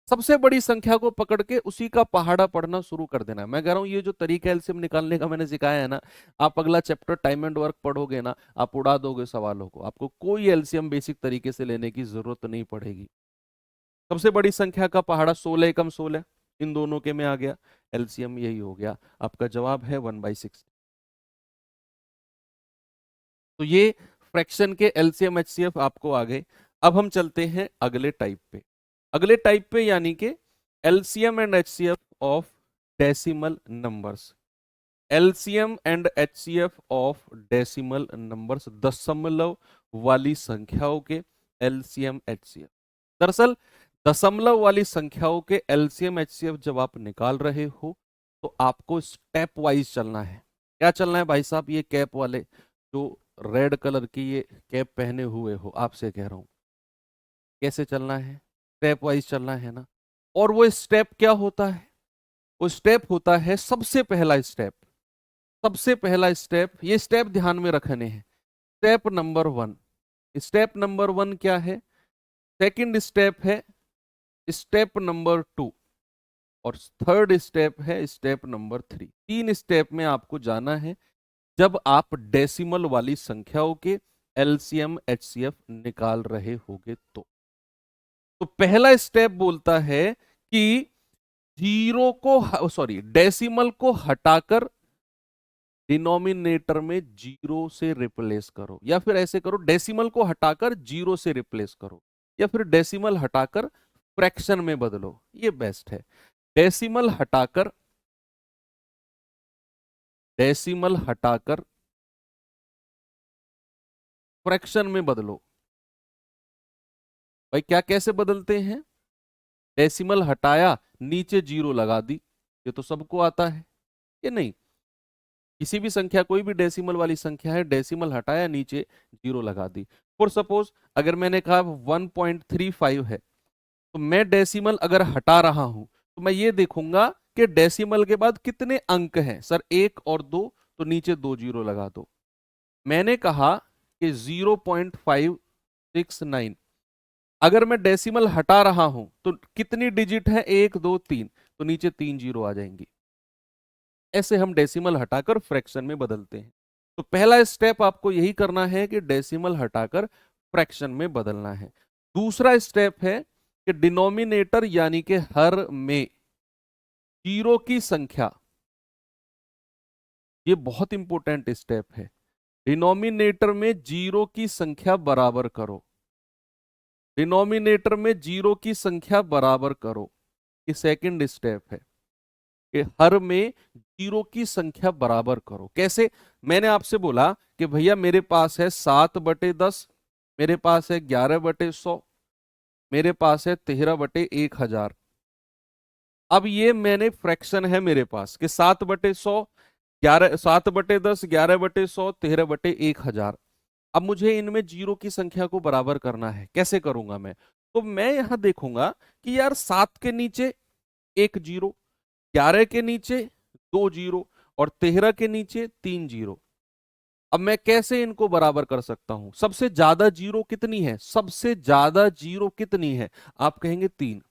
सबसे बड़ी संख्या को पकड़ के उसी का पहाड़ा पढ़ना शुरू कर देना है। मैं कह रहा हूं ये जो तरीका एलसीएम निकालने का मैंने सिखाया है ना, आप अगला चैप्टर टाइम एंड वर्क पढ़ोगे ना, आप उड़ा दोगे सवालों को। आपको कोई एलसीएम बेसिक तरीके से लेने की जरूरत नहीं पड़ेगी। सबसे बड़ी संख्या का पहाड़ा 16 एकम 16, इन दोनों के में आ गया, एलसीएम यही हो गया। आपका जवाब है 1/6। तो ये फ्रैक्शन के एलसीएम एचसीएफ आपको आ गए। अब हम चलते हैं अगले टाइप पे। अगले टाइप पे यानी कि LCM and HCF of decimal numbers. LCM and HCF of decimal numbers, दशमलव वाली संख्याओं के एलसीएम एचसीएफ। दरअसल दशमलव वाली संख्याओं के एलसीएम एचसीएफ जब आप निकाल रहे हो तो आपको स्टेप वाइज चलना है। क्या चलना है भाई साहब? ये कैप वाले जो रेड कलर की ये कैप पहने हुए हो, आपसे कह रहा हूं कैसे चलना है, स्टेप वाइज चलना है ना। और वो स्टेप क्या होता है? वो स्टेप होता है सबसे पहला स्टेप। सबसे पहला स्टेप, ये स्टेप ध्यान में रखने हैं। स्टेप नंबर 1, स्टेप नंबर 1 क्या है? सेकंड स्टेप है स्टेप नंबर 2, और थर्ड स्टेप है स्टेप नंबर 3। तीन स्टेप में आपको जाना है जब आप डेसिमल वाली संख्याओं के एलसीएम एचसीएफ निकाल रहे होगे। तो पहला स्टेप बोलता है कि जीरो को, सॉरी, डेसिमल को हटाकर डिनोमिनेटर में जीरो से रिप्लेस करो, या फिर ऐसे करो डेसिमल को हटाकर जीरो से रिप्लेस करो, या फिर डेसिमल हटाकर फ्रैक्शन में बदलो, ये बेस्ट है। डेसिमल हटाकर, डेसिमल हटाकर फ्रैक्शन में बदलो। भाई क्या कैसे बदलते हैं? डेसिमल हटाया, नीचे जीरो लगा दी, ये तो सबको आता है। ये नहीं, किसी भी संख्या, कोई भी डेसिमल वाली संख्या है, डेसिमल हटाया नीचे जीरो लगा दी। फॉर सपोज अगर मैंने कहा 1.35 है, तो मैं डेसिमल अगर हटा रहा हूं तो मैं ये देखूंगा कि डेसिमल के बाद कितने अंक हैं। सर 1 और 2, तो नीचे 2 जीरो लगा दो। मैंने कहा कि 0.569, अगर मैं डेसिमल हटा रहा हूं तो कितनी डिजिट है? 1 2 3, तो नीचे 3 जीरो आ जाएंगी। ऐसे हम डेसिमल हटाकर फ्रैक्शन में बदलते हैं। तो पहला स्टेप आपको यही करना है कि डेसिमल हटाकर फ्रैक्शन में बदलना है। दूसरा स्टेप है कि डिनोमिनेटर यानी कि हर में जीरो की संख्या, ये बहुत इंपॉर्टेंट स्टेप है। डिनोमिनेटर में जीरो की संख्या बराबर करो, डिनोमिनेटर में जीरो की संख्या बराबर करो। ये सेकंड स्टेप है कि हर में जीरो की संख्या बराबर करो। कैसे? मैंने आपसे बोला कि भैया मेरे पास है 7/10, मेरे पास है 11/100, मेरे पास है 13/1000। अब ये मैंने फ्रैक्शन है मेरे पास कि 7/100, 7/10, 11/100, 13/1000। अब मुझे इनमें जीरो की संख्या को बराबर करना है। कैसे करूंगा मैं? तो मैं यहां देखूंगा कि यार 7 के नीचे एक जीरो, 11 के नीचे 2 जीरो और 13 के नीचे 3 जीरो। अब मैं कैसे इनको बराबर कर सकता हूं? सबसे ज्यादा जीरो कितनी है? सबसे ज्यादा जीरो कितनी है? आप कहेंगे 3।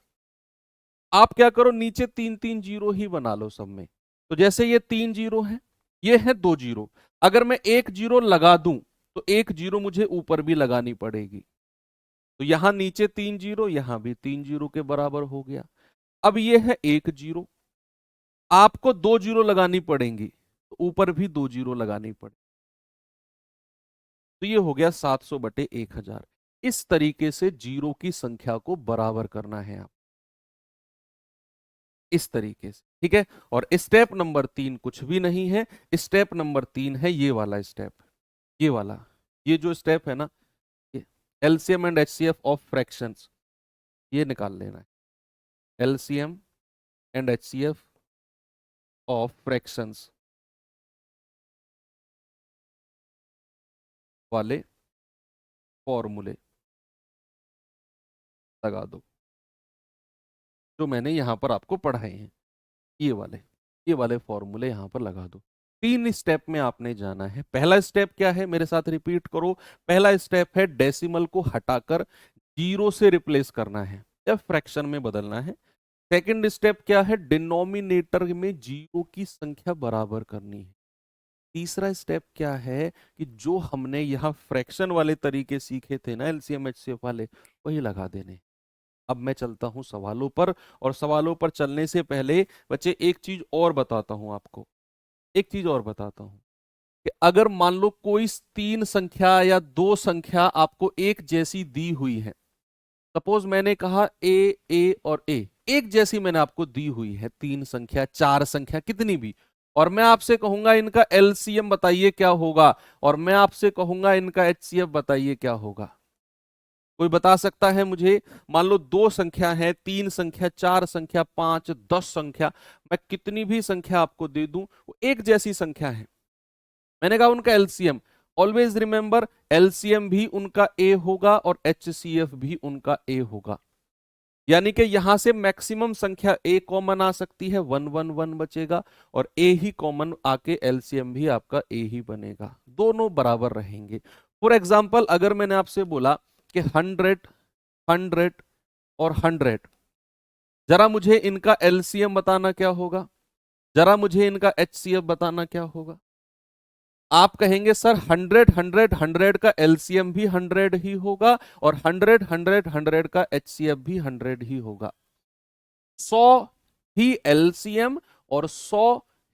आप क्या करो, नीचे 3 3 जीरो ही बना लो सब में। तो जैसे ये 3 जीरो है, ये है 2 जीरो। अगर मैं एक जीरो लगा दूं तो एक जीरो मुझे ऊपर भी लगानी पड़ेगी। तो यहां नीचे 3 जीरो, यहां भी 3 जीरो के बराबर हो गया। अब ये है 1 जीरो, आपको 2 जीरो लगानी पड़ेंगी, तो ऊपर भी 2 जीरो लगानी पड़ेगी। तो ये हो गया 700/1000। इस तरीके से जीरो की संख्या को बराबर करना है आप, इस तरीके से। ठीक है। और स्टेप नंबर 3 कुछ भी नहीं है, स्टेप नंबर 3 है ये वाला स्टेप, ये वाला, ये जो स्टेप है ना, ये LCM and HCF of fractions, ये निकाल लेना है। LCM and HCF of fractions वाले फॉर्मूले लगा दो, जो मैंने यहां पर आपको पढ़ाए हैं। ये वाले, ये वाले फॉर्मूले यहां पर लगा दो। 3 स्टेप में आपने जाना है। पहला स्टेप क्या है? मेरे साथ रिपीट करो। पहला स्टेप है डेसिमल को हटाकर जीरो से रिप्लेस करना है या फ्रैक्शन में बदलना है। सेकंड स्टेप क्या है? डिनोमिनेटर में जीरो की संख्या बराबर करनी है। तीसरा स्टेप क्या है कि जो हमने यहाँ फ्रैक्शन वाले तरीके सीखे थे ना, एलसीएम एचसीएफ वाले, वही लगा देने। अब मैं चलता हूं सवालों पर, और सवालों पर चलने से पहले बच्चे एक चीज और बताता हूं आपको, एक चीज और बताता हूं कि अगर मान लो कोई 3 संख्या या 2 संख्या आपको एक जैसी दी हुई है, सपोज मैंने कहा ए और ए एक जैसी मैंने आपको दी हुई है, 3 संख्या 4 संख्या कितनी भी, और मैं आपसे कहूंगा इनका एलसीएम बताइए क्या होगा, और मैं आपसे कहूंगा इनका एचसीएफ बताइए क्या होगा। कोई बता सकता है मुझे? मान लो 2 संख्या है, 3 संख्या, 4 संख्या, 5, 10 संख्या, मैं कितनी भी संख्या आपको दे दूं, वो एक जैसी संख्या है। मैंने कहा उनका एलसीएम, ऑलवेज रिमेंबर एलसीएम भी उनका ए होगा और एचसीएफ भी उनका ए होगा। यानी कि यहां से मैक्सिमम संख्या ए कॉमन आ सकती है, 1 1 1 बचेगा, और ए ही कॉमन आके एलसीएम भी आपका ए ही बनेगा, दोनों बराबर रहेंगे। फॉर एग्जाम्पल अगर मैंने आपसे बोला कि 100, 100 और 100, जरा मुझे इनका एलसीएम बताना क्या होगा, जरा मुझे इनका एचसीएफ बताना क्या होगा। आप कहेंगे सर 100 100 100 का एलसीएम भी 100 ही होगा और 100 100 100 का एचसीएफ भी 100 ही होगा। 100 ही एलसीएम और 100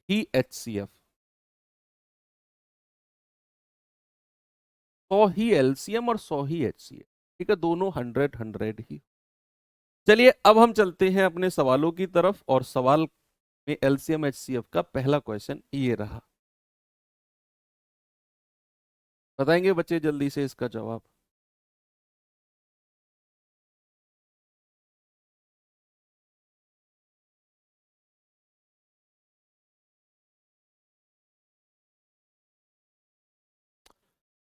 ही एचसीएफ, 100 ही एलसीएम और 100 ही एचसीएफ। ठीक है, दोनों 100 100 ही। चलिए अब हम चलते हैं अपने सवालों की तरफ, और सवाल में एलसीएम एचसीएफ का पहला क्वेश्चन ये रहा। बताएंगे बच्चे जल्दी से इसका जवाब?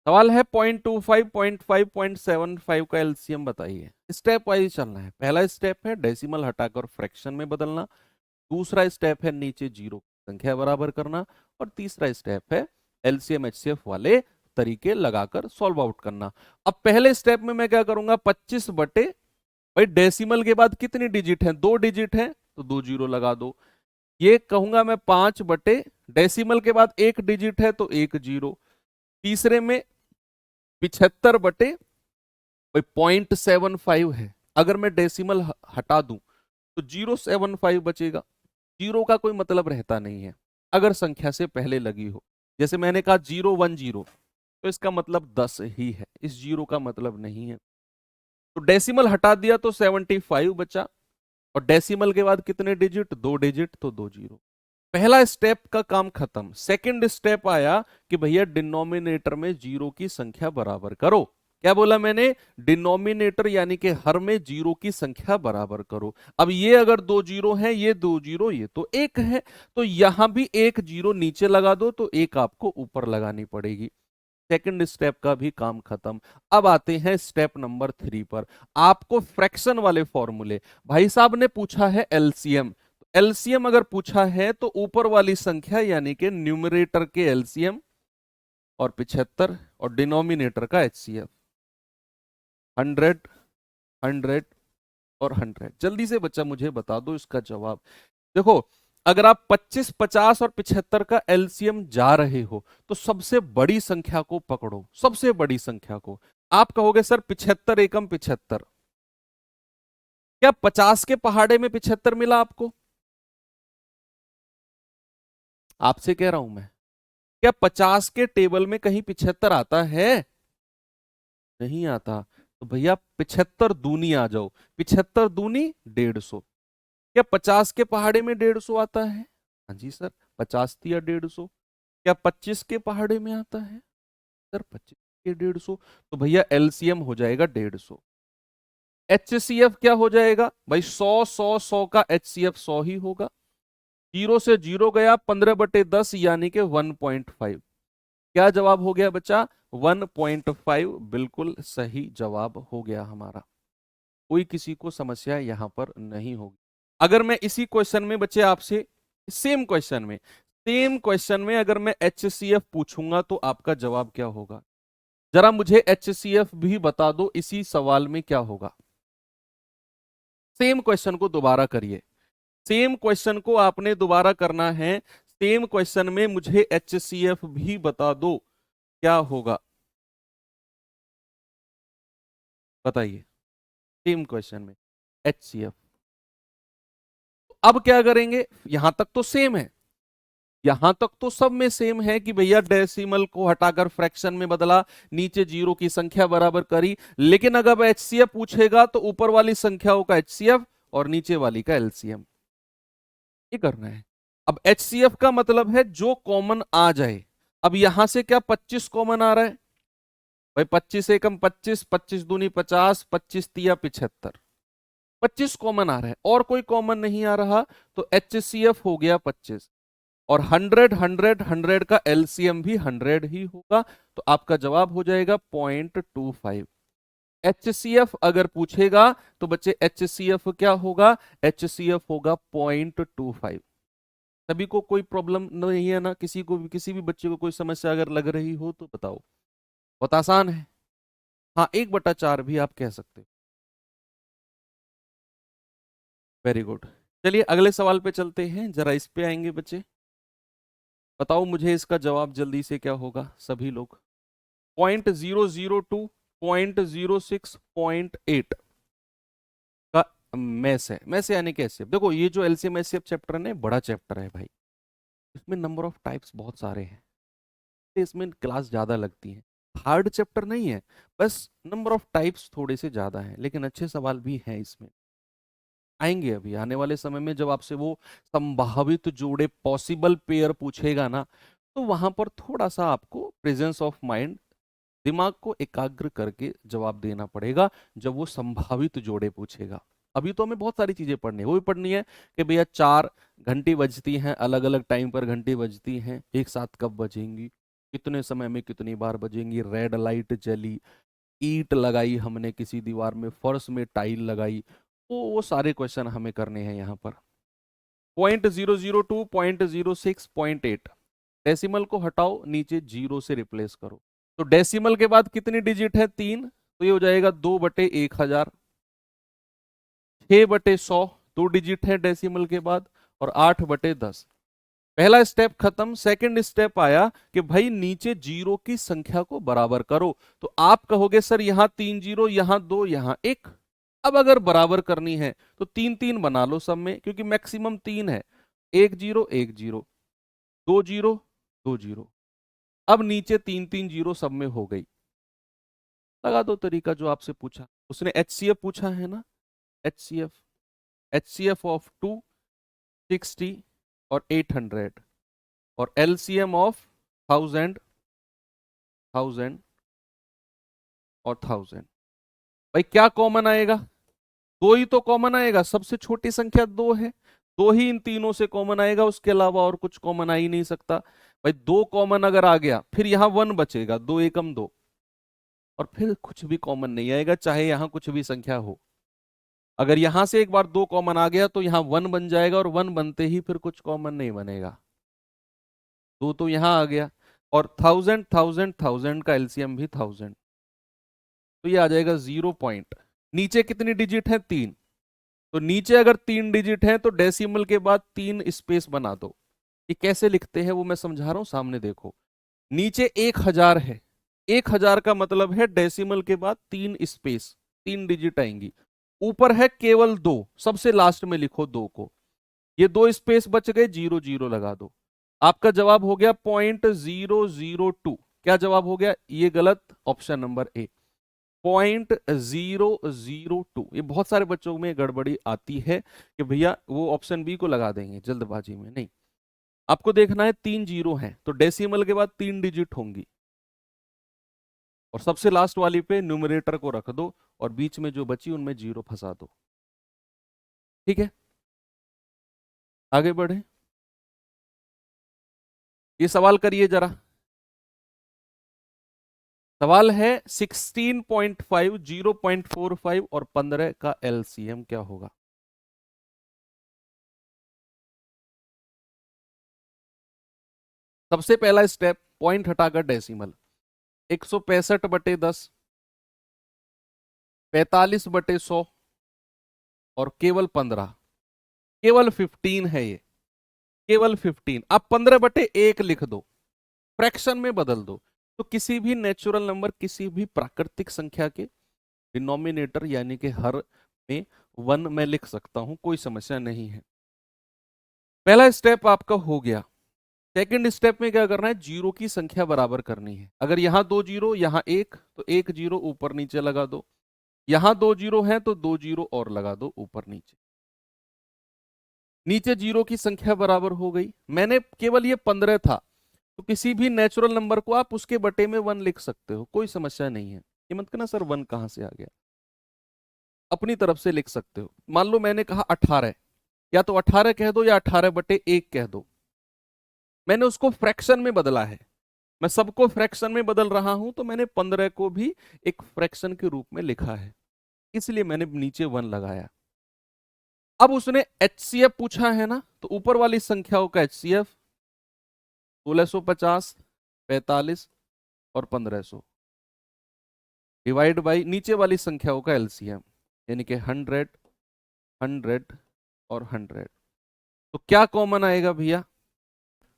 सवाल है 0.25, 0.5, 0.75 का एलसीएम बताइए। स्टेप वाइज चलना है। पहला स्टेप है डेसिमल हटाकर फ्रैक्शन में बदलना, दूसरा स्टेप है नीचे जीरो संख्या बराबर करना, और तीसरा स्टेप है एलसीएम एचसीएफ वाले तरीके लगाकर सॉल्व आउट करना। अब पहले स्टेप में मैं क्या करूंगा, 25 बटे, भाई डेसिमल के बाद कितनी डिजिट है? 2 डिजिट है, तो 2 जीरो लगा दो। ये कहूंगा मैं 5 बटे, डेसिमल के बाद 1 डिजिट है तो 1 जीरो। तीसरे में 75 बटे, भाई 0.75 है, अगर मैं डेसिमल हटा दूं तो 0.75 बचेगा। जीरो का कोई मतलब रहता नहीं है अगर संख्या से पहले लगी हो। जैसे मैंने कहा 0 1 0, तो इसका मतलब 10 ही है, इस जीरो का मतलब नहीं है। तो डेसिमल हटा दिया तो 75 बचा, और डेसिमल के बाद कितने डिजिट, 2 डिजिट, तो 2 जीरो। पहला स्टेप का काम खत्म। सेकंड स्टेप आया कि भैया डिनोमिनेटर में जीरो की संख्या बराबर करो। क्या बोला मैंने, डिनोमिनेटर यानी कि हर में जीरो की संख्या बराबर करो। अब ये अगर 2 जीरो है, ये 2 जीरो, ये तो 1 है, तो यहां भी 1 जीरो नीचे लगा दो, तो 1 आपको ऊपर लगानी पड़ेगी। सेकंड स्टेप का भी काम खत्म। अब आते हैं स्टेप नंबर 3 पर। आपको फ्रैक्शन वाले फॉर्मूले, भाई साहब ने पूछा है एलसीएम। एलसीएम अगर पूछा है तो ऊपर वाली संख्या यानी कि न्यूमरेटर के एलसीएम और 75, और डिनोमिनेटर का एचसीएफ। 100, 100 और 100। जल्दी से बच्चा मुझे बता दो इसका जवाब। देखो, अगर आप 25, 50 और 75 का एलसीएम जा रहे हो तो सबसे बड़ी संख्या को पकड़ो, सबसे बड़ी संख्या को। आप कहोगे सर 75 एकम 75, क्या 50 के पहाड़े में 75 मिला आपको? आपसे कह रहा हूं मैं, क्या 50 के टेबल में कहीं 75 आता है? नहीं आता। तो भैया 75 दूनी आ जाओ, 75 दूनी 150। क्या 50 के पहाड़े में 150 आता है? हाँ जी सर, 50 या 150। क्या 25 के पहाड़े में आता है? सर 25 के 150। तो भैया एलसीएम हो जाएगा 150। एचसीएफ क्या हो जाएगा भाई, 100 100 100 का एचसीएफ 100 ही होगा। जीरो से जीरो गया, 15/10 यानी कि 1.5। क्या जवाब हो गया बच्चा? 1.5 बिल्कुल सही जवाब हो गया हमारा। कोई किसी को समस्या यहां पर नहीं होगी। अगर मैं इसी क्वेश्चन में बच्चे आपसे, सेम क्वेश्चन में अगर मैं एचसीएफ पूछूंगा तो आपका जवाब क्या होगा? जरा मुझे एचसीएफ भी बता दो, इसी सवाल में क्या होगा। सेम क्वेश्चन को दोबारा करिए, सेम क्वेश्चन को आपने दोबारा करना है। सेम क्वेश्चन में मुझे एचसीएफ भी बता दो, क्या होगा बताइए। सेम क्वेश्चन में एचसीएफ। अब क्या करेंगे, यहां तक तो सेम है, यहां तक तो सब में सेम है कि भैया डेसिमल को हटाकर फ्रैक्शन में बदला, नीचे जीरो की संख्या बराबर करी। लेकिन अगर एचसीएफ पूछेगा तो ऊपर वाली संख्याओं का एचसीएफ और नीचे वाली का एलसीएम, ये करना है। अब एचसीएफ का मतलब है जो कॉमन आ जाए। अब यहां से क्या 25 कॉमन आ रहा है भाई, 25 एकम 25, 25 दूनी 50, 25 तिया 75, 25 कॉमन आ रहा है और कोई कॉमन नहीं आ रहा, तो एचसीएफ हो गया 25। और 100 100 100 का एलसीएम भी 100 ही होगा, तो आपका जवाब हो जाएगा 0.25। एचसीएफ अगर पूछेगा तो बच्चे एचसीएफ क्या होगा, एचसीएफ होगा 0.25। सभी को कोई प्रॉब्लम नहीं है ना, किसी को भी, किसी भी बच्चे को कोई समस्या अगर लग रही हो तो बताओ। बहुत आसान है। हाँ, 1/4 भी आप कह सकते हो। Very good. चलिए अगले सवाल पे चलते हैं, जरा इस पे आएंगे बच्चे। बताओ मुझे इसका जवाब जल्दी से क्या होगा सभी लोग। 0.002, 0.06, 0.8 का मैस है। मैस यानी कैसे, देखो ये जो एलसीएम एचसीएफ चैप्टर है ना, बड़ा चैप्टर है भाई, इसमें नंबर ऑफ टाइप्स बहुत सारे हैं, इसमें क्लास ज्यादा लगती है। हार्ड चैप्टर नहीं है, बस नंबर ऑफ टाइप्स थोड़े से ज्यादा हैं, लेकिन अच्छे सवाल भी हैं इसमें। आएंगे अभी आने वाले समय में, जब आपसे वो संभावित जोड़े पॉसिबल पेयर पूछेगा ना, तो वहां पर थोड़ा सा आपको प्रेजेंस ऑफ माइंड, दिमाग को एकाग्र करके जवाब देना पड़ेगा जब वो संभावित जोड़े पूछेगा। अभी तो हमें बहुत सारी चीजें पढ़नी है, वो भी पढ़नी है कि भैया 4 घंटी बजती हैं, अलग अलग टाइम पर घंटी बजती हैं, एक साथ कब बजेंगी, कितने समय में कितनी बार बजेंगी, रेड लाइट जली, ईंट लगाई हमने किसी दीवार में, फर्श में टाइल लगाई, वो सारे क्वेश्चन हमें करने हैं यहाँ पर। 0.002, 0.06, 0.8, डेसिमल को हटाओ, नीचे जीरो से रिप्लेस करो। तो डेसिमल के बाद कितनी डिजिट है, 3, तो ये हो जाएगा 2/1000। 6/100 2 डिजिट है डेसिमल के बाद, और 8/10। पहला स्टेप खत्म। सेकंड स्टेप आया कि भाई नीचे जीरो की संख्या को बराबर करो। तो आप कहोगे सर यहां 3 जीरो, यहां 2, यहां 1। अब अगर बराबर करनी है तो 3 3 बना लो सब में, क्योंकि मैक्सिमम 3 है। 1 0 1 0, 2 0 2 0, अब नीचे 3 3 जीरो सब में हो गई। लगा दो तरीका जो आपसे पूछा, उसने HCF पूछा है ना, HCF, HCF ऑफ 260 और 800 और LCM ऑफ 1000 1000 और 1000। भाई क्या कॉमन आएगा? दो ही तो कॉमन आएगा, सबसे छोटी संख्या दो है, दो ही इन तीनों से कॉमन आएगा, उसके अलावा और कुछ कॉमन आ ही नहीं सकता। भाई दो कॉमन अगर आ गया फिर यहां वन बचेगा, दो एकम दो, और फिर कुछ भी कॉमन नहीं आएगा चाहे यहां कुछ भी संख्या हो। अगर यहां से एक बार दो कॉमन आ गया तो यहां वन बन जाएगा, और वन बनते ही फिर कुछ कॉमन नहीं बनेगा। दो तो यहां आ गया, और 1000 1000 1000 का एलसीएम भी 1000, तो ये आ जाएगा 0 पॉइंट। नीचे कितनी डिजिट है? 3। तो नीचे अगर 3 डिजिट है तो डेसिमल के बाद 3 स्पेस बना दो। ये कैसे लिखते हैं वो मैं समझा रहा हूं, सामने देखो। नीचे 1000 है, 1000 का मतलब है डेसिमल के बाद 3 स्पेस, 3 डिजिट आएंगी। ऊपर है केवल दो, सबसे लास्ट में लिखो दो को, ये 2 स्पेस बच गए, 0 0 लगा दो। आपका जवाब हो गया 0.002। क्या जवाब हो गया? ये गलत, ऑप्शन नंबर ए 0.002। ये बहुत सारे बच्चों में गड़बड़ी आती है कि भैया वो ऑप्शन बी को लगा देंगे जल्दबाजी में, नहीं। आपको देखना है 3 जीरो हैं तो डेसिमल के बाद 3 डिजिट होंगी, और सबसे लास्ट वाली पे न्यूमरेटर को रख दो और बीच में जो बची उनमें जीरो फंसा दो। ठीक है, आगे बढ़े। ये सवाल करिए जरा। सवाल है 16.5, 0.45 और 15 का एलसीएम क्या होगा? सबसे पहला स्टेप, पॉइंट हटाकर डेसिमल। 165/10, 45/100 और केवल 15, केवल 15 है ये, केवल 15। आप 15/1 लिख दो, फ्रैक्शन में बदल दो, तो किसी भी नेचुरल नंबर, किसी भी प्राकृतिक संख्या के डिनोमिनेटर यानी कि हर में 1 मैं लिख सकता हूं, कोई समस्या नहीं है। पहला स्टेप आपका हो गया। सेकंड स्टेप में क्या करना है? जीरो की संख्या बराबर करनी है। अगर यहां 2 जीरो, यहां एक, तो 1 जीरो ऊपर नीचे लगा दो। यहां 2 जीरो है तो 2 जीरो और लगा दो ऊपर नीचे। नीचे जीरो की संख्या बराबर हो गई। मैंने केवल ये 15 था, तो किसी भी नेचुरल नंबर को आप उसके बटे में 1 लिख सकते हो, कोई समस्या नहीं है। ये मत कहना सर 1 कहां से आ गया, अपनी तरफ से लिख सकते हो। मान लो मैंने कहा 18, या तो 18 कह दो या 18/1 कह दो। मैंने उसको फ्रैक्शन में बदला है, मैं सबको फ्रैक्शन में बदल रहा हूं, तो मैंने 15 को भी एक फ्रैक्शन के रूप में लिखा है, इसलिए मैंने नीचे 1 लगाया। अब उसने HCF पूछा है ना, तो ऊपर वाली संख्याओं का HCF 1650, 45 और 1500 डिवाइड बाई नीचे वाली संख्याओं का LCM, यानी कि 100, 100 और 100। तो क्या कॉमन आएगा भैया?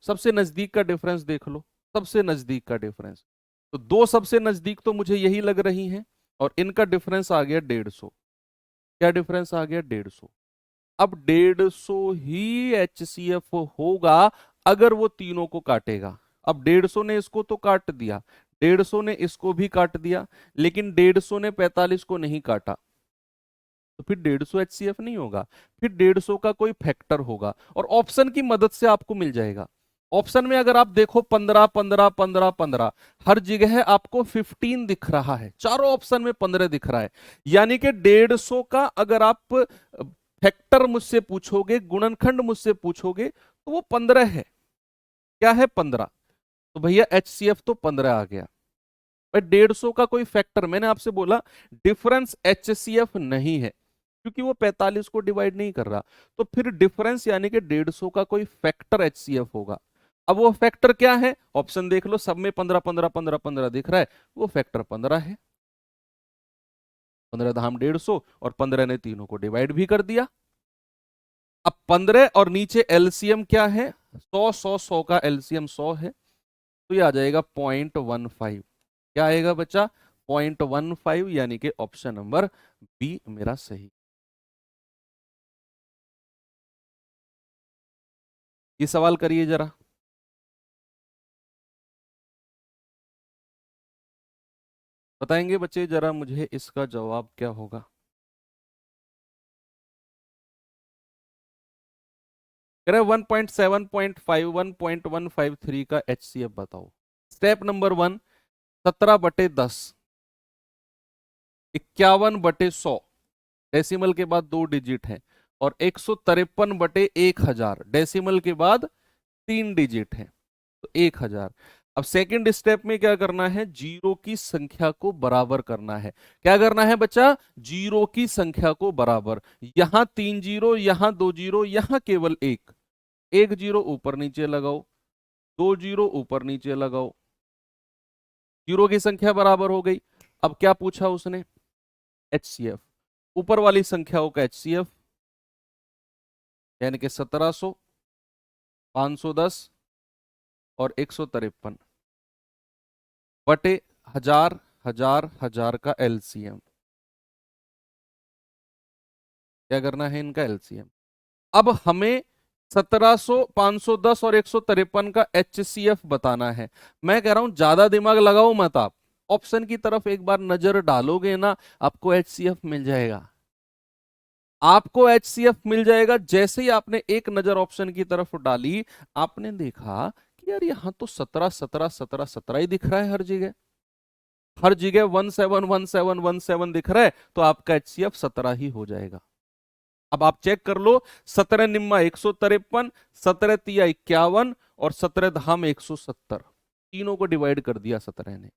सबसे नजदीक का डिफरेंस देख लो, सबसे नजदीक का डिफरेंस। तो दो सबसे नजदीक तो मुझे यही लग रही हैं, और इनका डिफरेंस आ गया 150। क्या डिफरेंस आ गया? 150। अब 150 ही HCF होगा अगर वो तीनों को काटेगा। अब 150 ने इसको तो काट दिया, 150 ने इसको भी काट दिया, लेकिन 150 ने 45 को नहीं काटा, तो फिर 150 HCF नहीं होगा, फिर 150 का कोई फैक्टर होगा, और ऑप्शन की मदद से आपको मिल जाएगा। ऑप्शन में अगर आप देखो 15 15 15 15, हर जगह आपको 15 दिख रहा है, चारों ऑप्शन में 15 दिख रहा है। यानी कि 150 का अगर आप फैक्टर मुझसे पूछोगे, गुणनखंड मुझसे पूछोगे, तो वो 15 है। क्या है? 15। तो भैया HCF तो 15 आ गया। भाई 150 का कोई फैक्टर, मैंने आपसे बोला डिफरेंस HCF नहीं है, क्योंकि वो 45 को डिवाइड नहीं कर रहा, तो फिर डिफरेंस यानी कि 150 का कोई फैक्टर HCF होगा। अब वो फैक्टर क्या है? ऑप्शन देख लो, सब में 15 15 15 15 दिख रहा है, वो फैक्टर 15 है। 15 धाम 150, और 15 ने तीनों को डिवाइड भी कर दिया। अब 15 और नीचे एलसीएम क्या है? 100 100 100 का एलसीएम 100 है, तो ये आ जाएगा 0.15। क्या आएगा बच्चा? 0.15, यानी कि ऑप्शन नंबर बी मेरा सही। ये सवाल करिए जरा। बताएंगे बच्चे जरा मुझे इसका जवाब क्या होगा? कह रहे 1.7.5 1.153 का HCF बताओ। स्टेप नंबर 1, 17/10, 51/100, डेसिमल के बाद 2 डिजिट है, और 153/1000, डेसिमल के बाद 3 डिजिट है, तो 1000। अब सेकंड स्टेप में क्या करना है? जीरो की संख्या को बराबर करना है। क्या करना है बच्चा? जीरो की संख्या को बराबर। यहां 3 जीरो, यहां 2 जीरो, यहां केवल एक जीरो ऊपर नीचे लगाओ, 2 जीरो ऊपर नीचे लगाओ, जीरो की संख्या बराबर हो गई। अब क्या पूछा उसने? HCF। ऊपर वाली संख्याओं का HCF यानी कि 1700, 510 और 153 बटे 1000, 1000, 1000 का LCM। क्या करना है? इनका LCM। अब हमें 1700, 510 और 153 का HCF बताना है। मैं कह रहा हूं ज्यादा दिमाग लगाओ मत, आप ऑप्शन की तरफ एक बार नजर डालोगे ना, आपको HCF मिल जाएगा। आपको HCF मिल जाएगा। जैसे ही आपने एक नजर ऑप्शन की तरफ डाली, आपने देखा कि यार यहां तो 17 17 17 17 ही दिख रहा है हर जगह। हर जगह 171717 दिख रहा है, तो आपका HCF 17 ही हो जाएगा। अब आप चेक कर लो, 17 निम्मा 153, 17 तिया 51 और 17 धाम 170, तीनों को डिवाइड कर दिया 17 ने।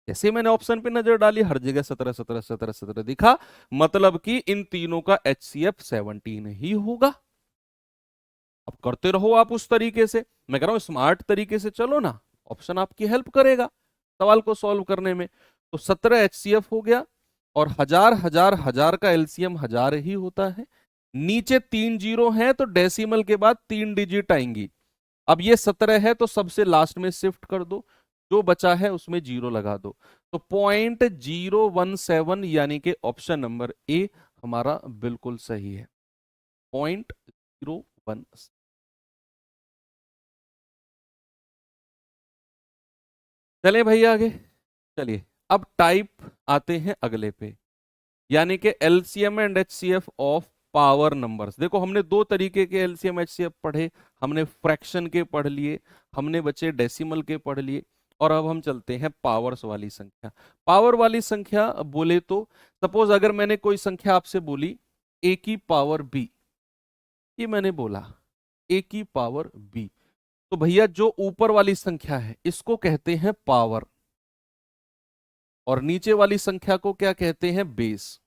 जैसे मैंने ऑप्शन पे नजर डाली, हर जगह 17 17 17 17 दिखा, मतलब कि इन तीनों का HCF 17 ही होगा। अब करते रहो आप उस तरीके से, मैं कह रहा हूं स्मार्ट तरीके से चलो ना, ऑप्शन आपकी हेल्प करेगा सवाल को सॉल्व करने में। तो 17 HCF हो गया, और 1000 1000 1000 का LCM 1000 ही होता है। नीचे 3 जीरो है, तो डेसिमल के बाद 3 डिजिट आएंगी। अब ये 17 है, तो सबसे लास्ट में शिफ्ट कर दो, जो बचा है उसमें जीरो लगा दो, तो 0.017 यानी कि ऑप्शन नंबर ए हमारा बिल्कुल सही है। 0.01। चले भैया आगे। चलिए अब टाइप आते हैं अगले पे, यानी कि LCM and HCF of power numbers. देखो हमने दो तरीके के LCM HCF पढ़े, हमने फ्रैक्शन के पढ़ लिए, हमने बच्चे डेसिमल के पढ़ लिए, और अब हम चलते हैं पावर्स वाली संख्या। पावर वाली संख्या बोले तो सपोज अगर मैंने कोई संख्या आपसे बोली a की पावर b, ये मैंने बोला a की पावर b, तो भैया जो ऊपर वाली संख्या है इसको कहते हैं पावर, और नीचे वाली संख्या को क्या कहते हैं? बेस।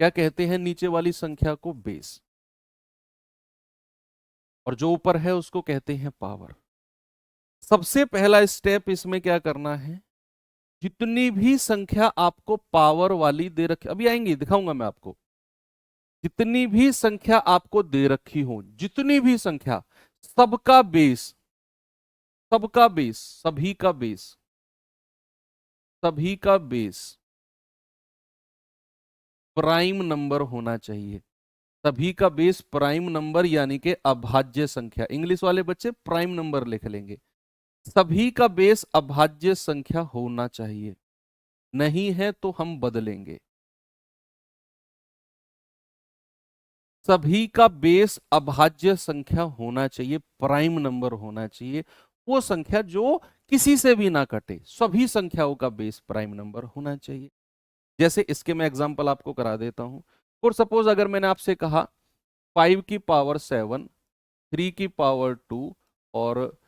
क्या कहते हैं? नीचे वाली संख्या को बेस, और जो ऊपर है उसको कहते हैं पावर। सबसे पहला स्टेप इसमें क्या करना है? जितनी भी संख्या आपको पावर वाली दे रखी, अभी आएंगी दिखाऊंगा मैं आपको, जितनी भी संख्या आपको दे रखी हो, जितनी भी संख्या, सबका बेस, सबका बेस, सभी का बेस, सभी का बेस प्राइम नंबर होना चाहिए। सभी का बेस प्राइम नंबर यानी कि अभाज्य संख्या, इंग्लिश वाले बच्चे प्राइम नंबर लिख लेंगे। सभी का बेस अभाज्य संख्या होना चाहिए, नहीं है तो हम बदलेंगे। सभी का बेस अभाज्य संख्या होना चाहिए, प्राइम नंबर होना चाहिए, वो संख्या जो किसी से भी ना कटे, सभी संख्याओं का बेस प्राइम नंबर होना चाहिए। जैसे इसके मैं एग्जांपल आपको करा देता हूं। और सपोज अगर मैंने आपसे कहा 5 की पावर 7, 3 की पावर 2 और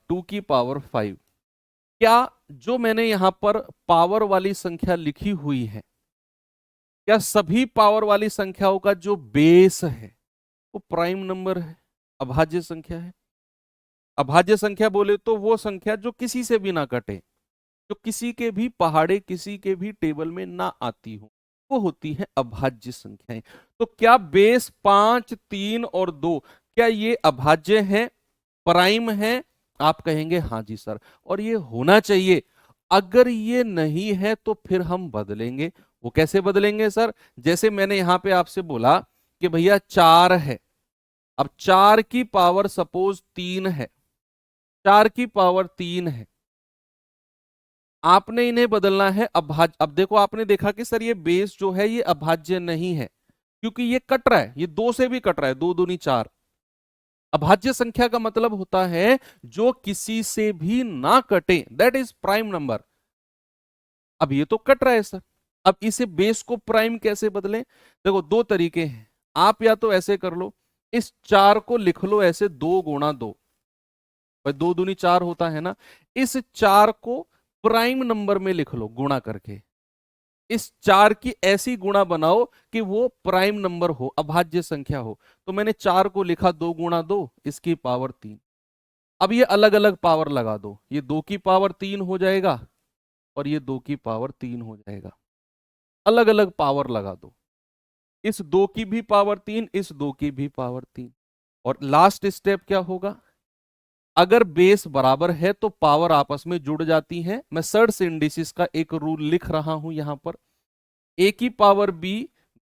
2 की पावर 5, क्या जो मैंने यहां पर पावर वाली संख्या लिखी हुई है, क्या सभी पावर वाली संख्याओं का जो बेस है वो प्राइम नंबर है, अभाज्य संख्या है? अभाज्य संख्या बोले तो वो संख्या जो किसी से भी ना कटे, जो किसी के भी पहाड़े, किसी के भी टेबल में ना आती हो, वो होती है अभाज्य संख्याएं। तो क्या बेस 5, 3 और 2, क्या ये अभाज्य है, प्राइम है? आप कहेंगे हाँ जी सर, और ये होना चाहिए। अगर ये नहीं है तो फिर हम बदलेंगे। वो कैसे बदलेंगे सर? जैसे मैंने यहां पे आपसे बोला कि भैया 4 है, अब 4 की पावर सपोज 3 है, 4 की पावर 3 है, आपने इन्हें बदलना है अभाज्य। अब देखो आपने देखा कि सर ये बेस जो है ये अभाज्य नहीं है, क्योंकि ये कट रहा है, ये दो से भी कट रहा है, दो दूनी चार। अभाज्य संख्या का मतलब होता है जो किसी से भी ना कटे, दैट इज प्राइम नंबर। अब ये तो कट रहा है सर, अब इसे बेस को प्राइम कैसे बदलें? देखो दो तरीके हैं, आप या तो ऐसे कर लो, इस चार को लिख लो ऐसे 2 गुणा 2, भाई दो दूनी चार होता है ना, इस चार को प्राइम नंबर में लिख लो गुणा करके, इस चार की ऐसी गुणा बनाओ कि वो प्राइम नंबर हो, अभाज्य संख्या हो। तो मैंने चार को लिखा 2 गुणा 2, इसकी पावर 3। अब ये अलग अलग पावर लगा दो, ये 2 की पावर 3 हो जाएगा और ये 2 की पावर 3 हो जाएगा, अलग अलग पावर लगा दो, इस 2 की भी पावर 3, इस 2 की भी पावर 3। और लास्ट स्टेप क्या होगा, अगर बेस बराबर है तो पावर आपस में जुड़ जाती है। मैं सर्ड्स इंडिसिस का एक रूल लिख रहा हूं यहां पर, a की पावर b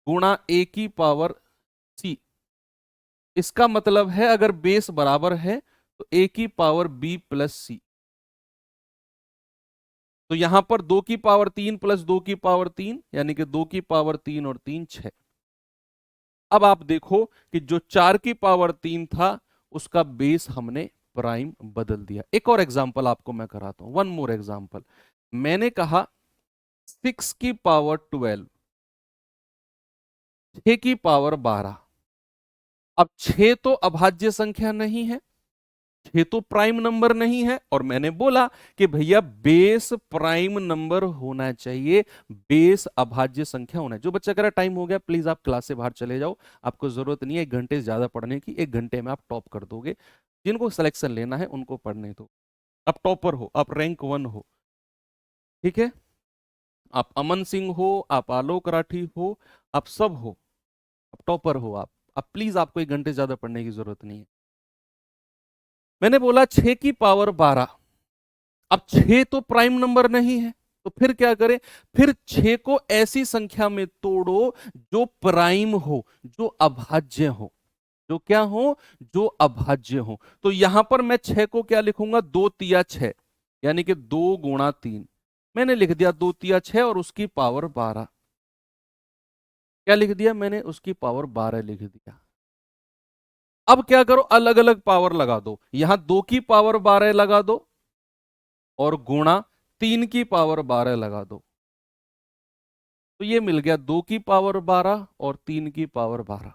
गुणा a की पावर c। इसका मतलब है अगर बेस बराबर है तो a की पावर b प्लस c। तो यहां पर 2 की पावर 3 प्लस 2 की पावर 3 यानी कि 2 की पावर 3 और 3 6। अब आप देखो कि जो 4 की पावर 3 था उसका बेस हमने प्राइम बदल दिया। एक और एग्जांपल आपको मैं कराता हूं, वन मोर एग्जांपल। मैंने कहा 6 की पावर 12, 6 की पावर 12। अब 6 तो अभाज्य संख्या नहीं है, 6 तो प्राइम नंबर नहीं है, और मैंने बोला कि भैया बेस प्राइम नंबर होना चाहिए, बेस अभाज्य संख्या होना है। जो बच्चा कह रहा टाइम हो गया प्लीज आप क्लास से बाहर चले जाओ, आपको जरूरत नहीं है 1 घंटे से ज्यादा पढ़ने की, 1 घंटे में आप टॉप कर दोगे। जिनको सिलेक्शन लेना है उनको पढ़ने दो, आप टॉपर हो, आप रैंक 1 हो, ठीक है? आप अमन सिंह हो, आप आलोक राठी हो, आप सब हो, आप टॉपर हो आप। अब प्लीज आपको 1 घंटे ज्यादा पढ़ने की जरूरत नहीं है। मैंने बोला 6 की पावर 12। अब 6 तो प्राइम नंबर नहीं है, तो फिर क्या करें? फिर 6 को ऐसी संख्या में तोड़ो जो प्राइम हो, जो अभाज्य हो, जो क्या हो, जो अभाज्य हो। तो यहां पर मैं 6 को क्या लिखूंगा, 2 तिया 6, यानी कि 2 गुणा 3। मैंने लिख दिया 2 तिया 6 और उसकी पावर 12। क्या लिख दिया मैंने? उसकी पावर 12 लिख दिया। अब क्या करो, अलग अलग पावर लगा दो, यहां 2 की पावर 12 लगा दो और गुणा 3 की पावर 12 लगा दो। तो ये मिल गया 2 की पावर 12 और 3 की पावर 12।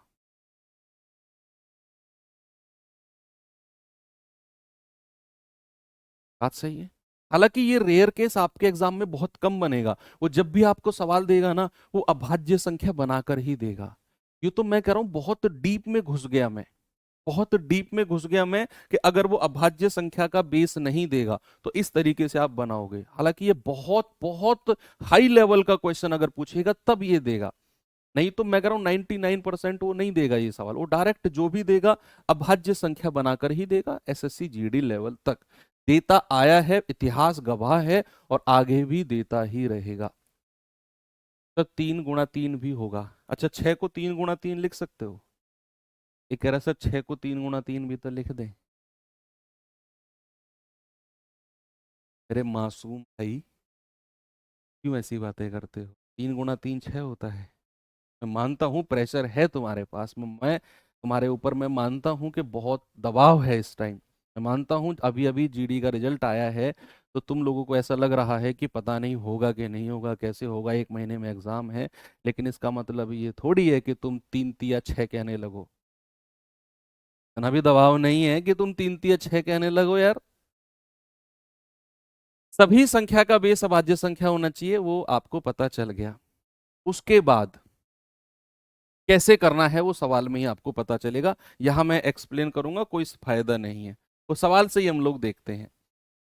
बात सही है। हालांकि ये रेयर केस आपके एग्जाम में बहुत कम बनेगा, वो जब भी आपको सवाल देगा ना वो अभाज्य संख्या बनाकर ही देगा। ये तो मैं कह रहा हूं बहुत डीप में घुस गया मैं, बहुत डीप में घुस गया मैं, कि अगर वो अभाज्य संख्या का बेस नहीं देगा तो इस तरीके से आप बनाओगे। हालांकि ये बहुत बहुत हाई लेवल का क्वेश्चन अगर पूछेगा तब ये देगा, नहीं तो मैं कह रहा हूं 99% वो नहीं देगा ये सवाल। वो डायरेक्ट जो भी देगा अभाज्य संख्या बनाकर ही देगा, एसएससी जीडी लेवल तक देता आया है, इतिहास गवाह है और आगे भी देता ही रहेगा। तो 3 गुणा 3 भी होगा। अच्छा 6 को 3 गुणा 3 लिख सकते हो? ये कह रहा सर 6 को 3 गुणा 3 भी तो लिख दे। अरे मासूम भाई, क्यों ऐसी बातें करते हो? 3 गुणा 3 6 होता है। मैं मानता हूँ प्रेशर है तुम्हारे पास में, मैं तुम्हारे ऊपर मैं मानता हूँ कि बहुत दबाव है इस टाइम। मैं मानता हूँ अभी अभी जीडी का रिजल्ट आया है, तो तुम लोगों को ऐसा लग रहा है कि पता नहीं होगा कि नहीं होगा, कैसे होगा, 1 महीने में एग्जाम है। लेकिन इसका मतलब ये थोड़ी है कि तुम 3 तिया 6 कहने लगो। इतना भी दबाव नहीं है कि तुम 3 तिया 6 कहने लगो यार। सभी संख्या का बेस अभाज्य संख्या होना चाहिए, वो आपको पता चल गया। उसके बाद कैसे करना है वो सवाल में ही आपको पता चलेगा, यहां मैं एक्सप्लेन करूंगा, कोई फायदा नहीं है, वो सवाल से ही हम लोग देखते हैं।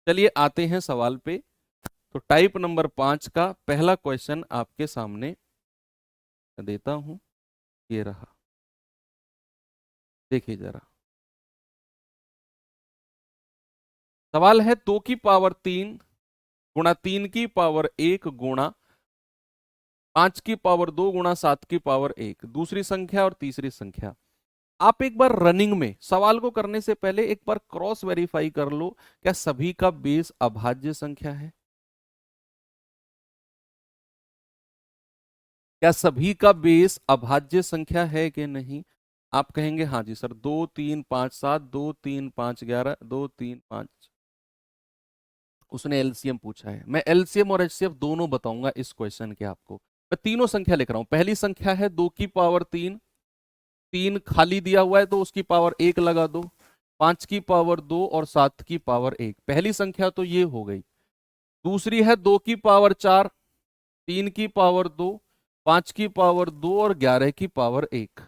चलिए आते हैं सवाल पे। तो टाइप नंबर 5 का पहला क्वेश्चन आपके सामने देता हूं, ये रहा, देखिए जरा। सवाल है 2 की पावर 3 गुणा 3 की पावर 1 गुणा 5 की पावर 2 गुणा 7 की पावर 1, दूसरी संख्या और तीसरी संख्या। आप एक बार रनिंग में सवाल को करने से पहले एक बार क्रॉस वेरीफाई कर लो, क्या सभी का बेस अभाज्य संख्या है? क्या सभी का बेस अभाज्य संख्या है कि नहीं? आप कहेंगे हाँ जी सर, 2 3 5 7, 2 3 5 11, 2 3 5। उसने एलसीएम पूछा है, मैं एलसीएम और एचसीएफ दोनों बताऊंगा इस क्वेश्चन के आपको। मैं तीनों संख्या लिख रहा हूं। पहली संख्या है 2 की पावर 3, 3 खाली दिया हुआ है तो उसकी पावर 1 लगा दो, 5 की पावर 2 और 7 की पावर 1। पहली संख्या तो ये हो गई। दूसरी है 2 की पावर 4, 3 की पावर 2, 5 की पावर 2 और 11 की पावर 1।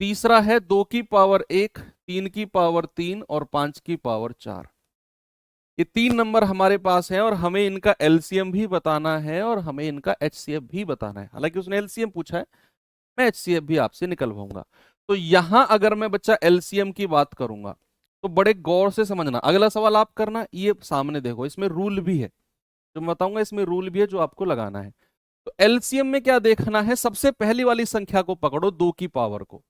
तीसरा है 2 की पावर 1, 3 की पावर 3 और 5 की पावर 4। ये तीन नंबर हमारे पास हैं और हमें इनका एलसीएम भी बताना है और हमें इनका एचसीएफ भी बताना है। हालांकि उसने एलसीएम पूछा है, मैं एचसीएफ भी आपसे निकलवाऊंगा। तो यहां अगर मैं बच्चा एलसीएम की बात करूंगा तो बड़े गौर से समझना। अगला सवाल आप करना, ये सामने देखो, इसमें रूल भी है जो मैं बताऊंगा, इसमें रूल भी है जो आपको लगाना है। तो एलसीएम में क्या देखना है, सबसे पहली वाली संख्या को पकड़ो, 2 की पावर को,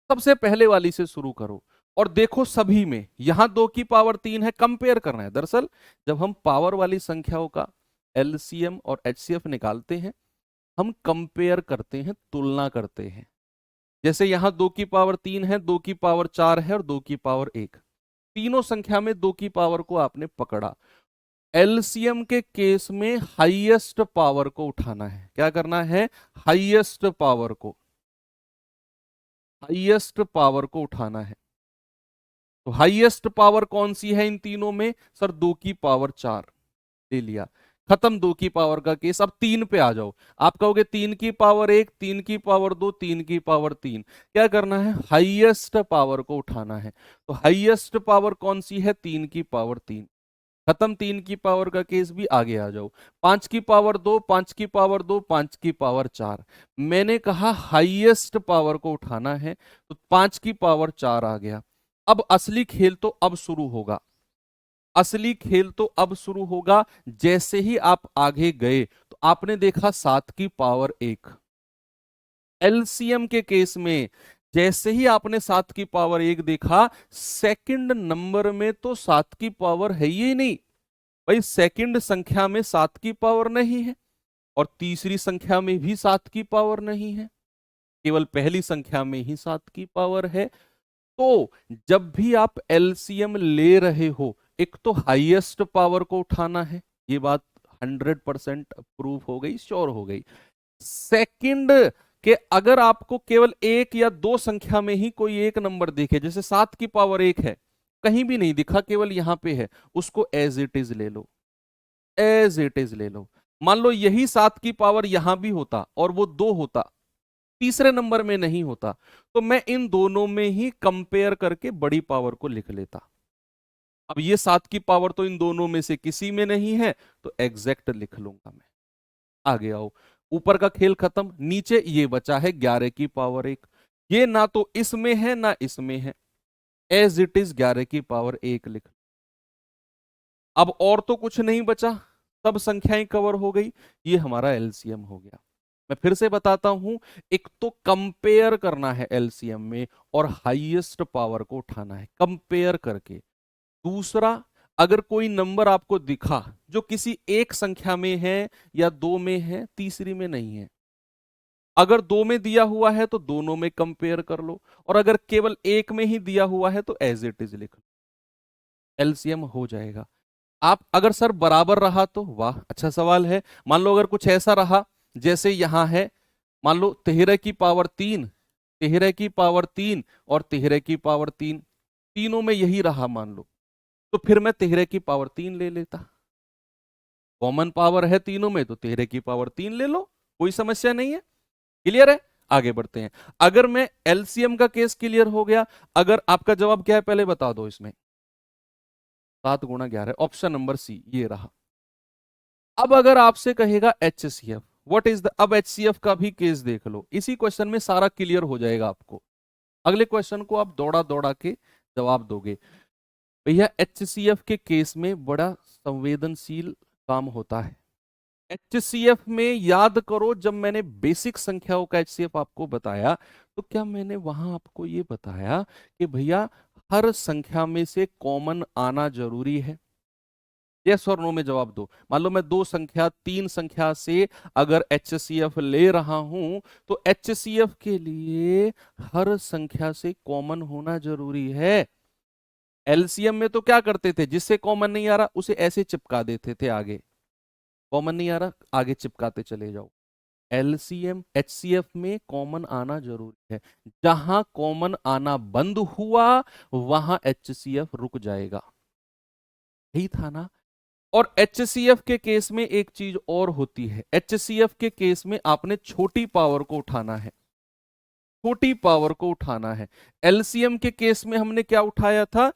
सबसे पहले वाली से शुरू करो और देखो सभी में। यहां 2 की पावर 3 है, कंपेयर करना है। दरअसल जब हम पावर वाली संख्याओं का एलसीएम और एचसीएफ निकालते हैं, हम कंपेयर करते हैं, तुलना करते हैं। जैसे यहां 2 की पावर 3 है, 2 की पावर 4 है और 2 की पावर 1। तीनों संख्या में 2 की पावर को आपने पकड़ा। एलसीएम के केस में हाईएस्ट पावर को उठाना है। क्या करना है? हाईएस्ट पावर को, हाईएस्ट पावर को उठाना है। तो हाईएस्ट पावर कौन सी है इन तीनों में? सर 2 की पावर 4 ले लिया, खत्म 2 की पावर का केस। अब 3 पे आ जाओ। आप कहोगे 3 की पावर 1, 3 की पावर 2, 3 की पावर 3। क्या करना है? हाईएस्ट पावर को उठाना है। तो हाईएस्ट पावर कौन सी है? 3 की पावर 3, खत्म 3 की पावर का केस भी। आगे आ जाओ, 5 की पावर 2, 5 की पावर 2, 5 की पावर 4। मैंने कहा हाईएस्ट पावर को उठाना है, तो 5 की पावर 4 आ गया। अब असली खेल तो अब शुरू होगा, असली खेल तो अब शुरू होगा। जैसे ही आप आगे गए तो आपने देखा 7 की पावर 1। एलसीएम के केस में जैसे ही आपने 7 की पावर 1 देखा, सेकंड नंबर में तो 7 की पावर है ही नहीं भाई। सेकंड संख्या में 7 की पावर नहीं है और तीसरी संख्या में भी 7 की पावर नहीं है, केवल पहली संख्या में ही 7 की पावर है। तो जब भी आप एलसीएम ले रहे हो, एक तो हाईएस्ट पावर को उठाना है, ये बात 100% प्रूफ हो गई, श्योर हो गई। सेकंड के अगर आपको केवल एक या दो संख्या में ही कोई एक नंबर दिखे, जैसे 7 की पावर 1 है, कहीं भी नहीं दिखा, केवल यहां पे है, उसको एज इट इज ले लो, एज इट इज ले लो। मान लो यही 7 की पावर यहां भी होता और वो 2 होता, तीसरे नंबर में नहीं होता, तो मैं इन दोनों में ही कंपेयर करके बड़ी पावर को लिख लेता। अब ये 7 की पावर तो इन दोनों में से किसी में नहीं है, तो एग्जैक्ट लिख लूंगा मैं। आगे आओ, ऊपर का खेल खत्म, नीचे ये बचा है 11 की पावर 1। ये ना तो इसमें है ना इसमें है, एज इट इज 11 की पावर 1 लिख। अब और तो कुछ नहीं बचा, सब संख्याएं कवर हो गई। ये हमारा एलसीएम हो गया। मैं फिर से बताता हूं, एक तो कंपेयर करना है एलसीएम में और हाईएस्ट पावर को उठाना है कंपेयर करके। दूसरा, अगर कोई नंबर आपको दिखा जो किसी एक संख्या में है या दो में है, तीसरी में नहीं है, अगर दो में दिया हुआ है तो दोनों में कंपेयर कर लो, और अगर केवल एक में ही दिया हुआ है तो एज इट इज लिख लो, एलसीएम हो जाएगा। आप अगर सर बराबर रहा तो वाह, अच्छा सवाल है। मान लो अगर कुछ ऐसा रहा जैसे यहां है, मान लो 13 की पावर 3, 13 की पावर 3 और 13 की पावर 3, तीनों में यही रहा मान लो, तो फिर मैं 13 की पावर 3 ले लेता। कॉमन पावर है तीनों में तो 13 की पावर 3 ले लो, कोई समस्या नहीं है। क्लियर है? आगे बढ़ते हैं। अगर मैं एलसीएम का केस क्लियर हो गया, अगर आपका जवाब क्या है पहले बता दो इसमें। 7 × 11, ऑप्शन नंबर सी ये रहा। अब अगर आपसे कहेगा एचसीएफ, व्हाट इज द, अब एचसीएफ का भी केस देख लो, इसी क्वेश्चन में सारा क्लियर हो जाएगा आपको। अगले क्वेश्चन को आप दौड़ा दौड़ा के जवाब दोगे। भैया एचसीएफ के केस में बड़ा संवेदनशील काम होता है। एचसीएफ में याद करो, जब मैंने बेसिक संख्याओं का एचसीएफ आपको बताया, तो क्या मैंने वहां आपको ये बताया कि भैया हर संख्या में से कॉमन आना जरूरी है? यस और नो में जवाब दो। मान लो मैं तीन संख्या से अगर HCF ले रहा हूं तो HCF के लिए हर संख्या से कॉमन होना जरूरी है। एलसीएम में तो क्या करते थे, जिससे कॉमन नहीं आ रहा उसे ऐसे चिपका देते थे आगे, कॉमन नहीं आ रहा आगे चिपकाते चले जाओ। एलसीएम एचसीएफ में कॉमन आना जरूरी है, जहां कॉमन आना बंद हुआ वहां HCF रुक जाएगा। यही था ना। और HCF के केस में एक चीज और होती है, HCF के केस में आपने छोटी पावर को उठाना है, छोटी पावर को उठाना है। एलसीएम के केस में हमने क्या उठाया था,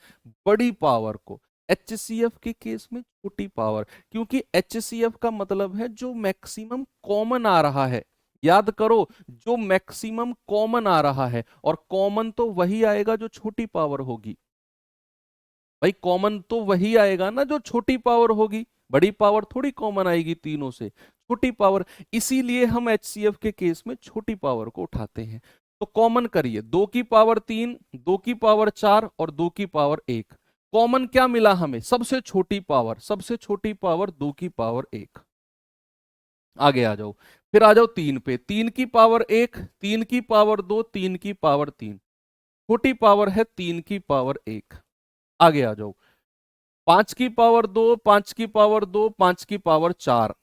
बड़ी पावर को। HCF के केस में छोटी पावर, क्योंकि HCF का मतलब है जो मैक्सिमम कॉमन आ रहा है। याद करो, जो मैक्सिमम कॉमन आ रहा है, और कॉमन तो वही आएगा जो छोटी पावर होगी। भाई कॉमन तो वही आएगा ना जो छोटी पावर होगी, बड़ी पावर थोड़ी कॉमन आएगी तीनों से, छोटी पावर। इसीलिए हम HCF के केस में छोटी पावर को उठाते हैं। तो कॉमन करिए, 2 की पावर 3, 2 की पावर 4 और 2 की पावर 1। कॉमन क्या मिला हमें, सबसे छोटी पावर, सबसे छोटी पावर 2 की पावर 1। आगे आ जाओ, फिर आ जाओ 3 पे, 3 की पावर 1, 3 की पावर 2, 3 की पावर 3, छोटी पावर है 3 की पावर 1। आगे आ जाओ, 5 की पावर 2, 5 की पावर 2, 5 की पावर 4,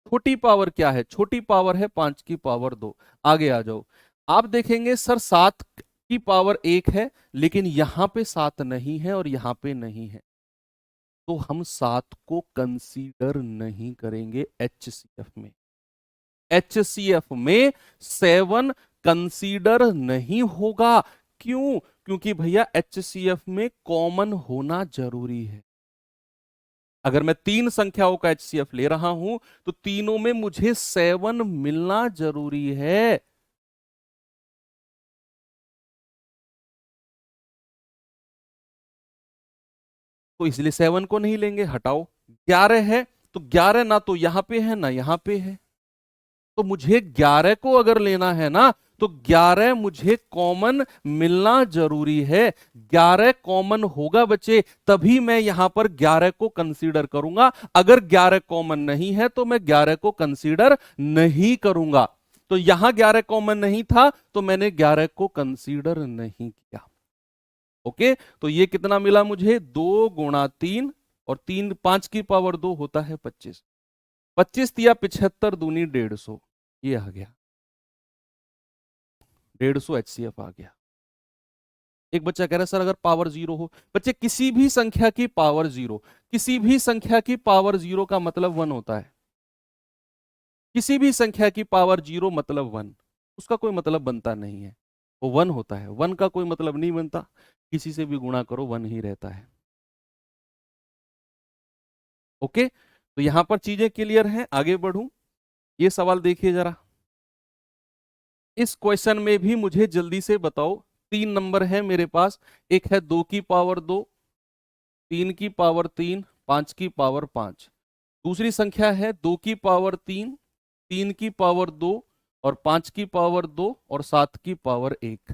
छोटी पावर क्या है, छोटी पावर है 5 की पावर 2। आगे आ जाओ, आप देखेंगे सर 7 की पावर 1 है, लेकिन यहां पे 7 नहीं है और यहां पे नहीं है, तो हम 7 को कंसीडर नहीं करेंगे HCF में। HCF में 7 कंसीडर नहीं होगा। क्यों, क्योंकि भैया HCF में कॉमन होना जरूरी है। अगर मैं 3 संख्याओं का HCF ले रहा हूं तो तीनों में मुझे 7 मिलना जरूरी है। तो इसलिए 7 को नहीं लेंगे, हटाओ। 11 है तो 11 ना तो यहां पे है ना यहां पे है, तो मुझे 11 को अगर लेना है ना तो 11 मुझे कॉमन मिलना जरूरी है। 11 कॉमन होगा बच्चे, तभी मैं यहां पर 11 को कंसीडर करूंगा। अगर 11 कॉमन नहीं है तो मैं 11 को कंसीडर नहीं करूंगा। तो यहां 11 कॉमन नहीं था तो मैंने 11 को कंसीडर नहीं किया। ओके, तो ये कितना मिला मुझे, 2 गुणा 3 और 3, 5 की पावर 2 होता है 25, 25 या 75 दूनी 150, ये आ गया 150 HCF आ गया। एक बच्चा कह रहा है सर अगर पावर 0 हो, बच्चे किसी भी संख्या की पावर 0, किसी भी संख्या की पावर 0 का मतलब 1 होता है। किसी भी संख्या की पावर 0 मतलब 1, उसका कोई मतलब बनता नहीं है, वो 1 होता है। 1 का कोई मतलब नहीं बनता, किसी से भी गुणा करो 1 ही रहता है। ओके, तो यहां पर चीजें क्लियर हैं, आगे बढ़ूं। ये सवाल देखिए जरा, इस क्वेश्चन में भी मुझे जल्दी से बताओ, 3 नंबर है मेरे पास। एक है 2 की पावर 2, 3 की पावर 3, 5 की पावर 5। दूसरी संख्या है 2 की पावर 3, 3 की पावर 2 और 5 की पावर 2 और 7 की पावर 1।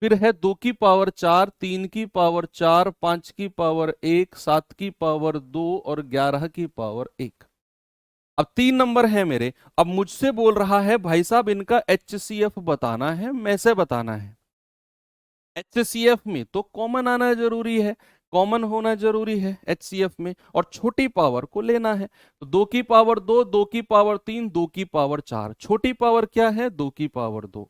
फिर है 2 की पावर 4, 3 की पावर 4, 5 की पावर 1, 7 की पावर 2 और 11 की पावर 1। अब 3 नंबर है मेरे। अब मुझसे बोल रहा है भाई साहब इनका HCF बताना है, मैसे बताना है। HCF में तो कॉमन आना जरूरी है, कॉमन होना जरूरी है HCF में, और छोटी पावर को लेना है। तो 2 की पावर 2, 2 की पावर 3, 2 की पावर 4, छोटी पावर क्या है, 2 की पावर 2।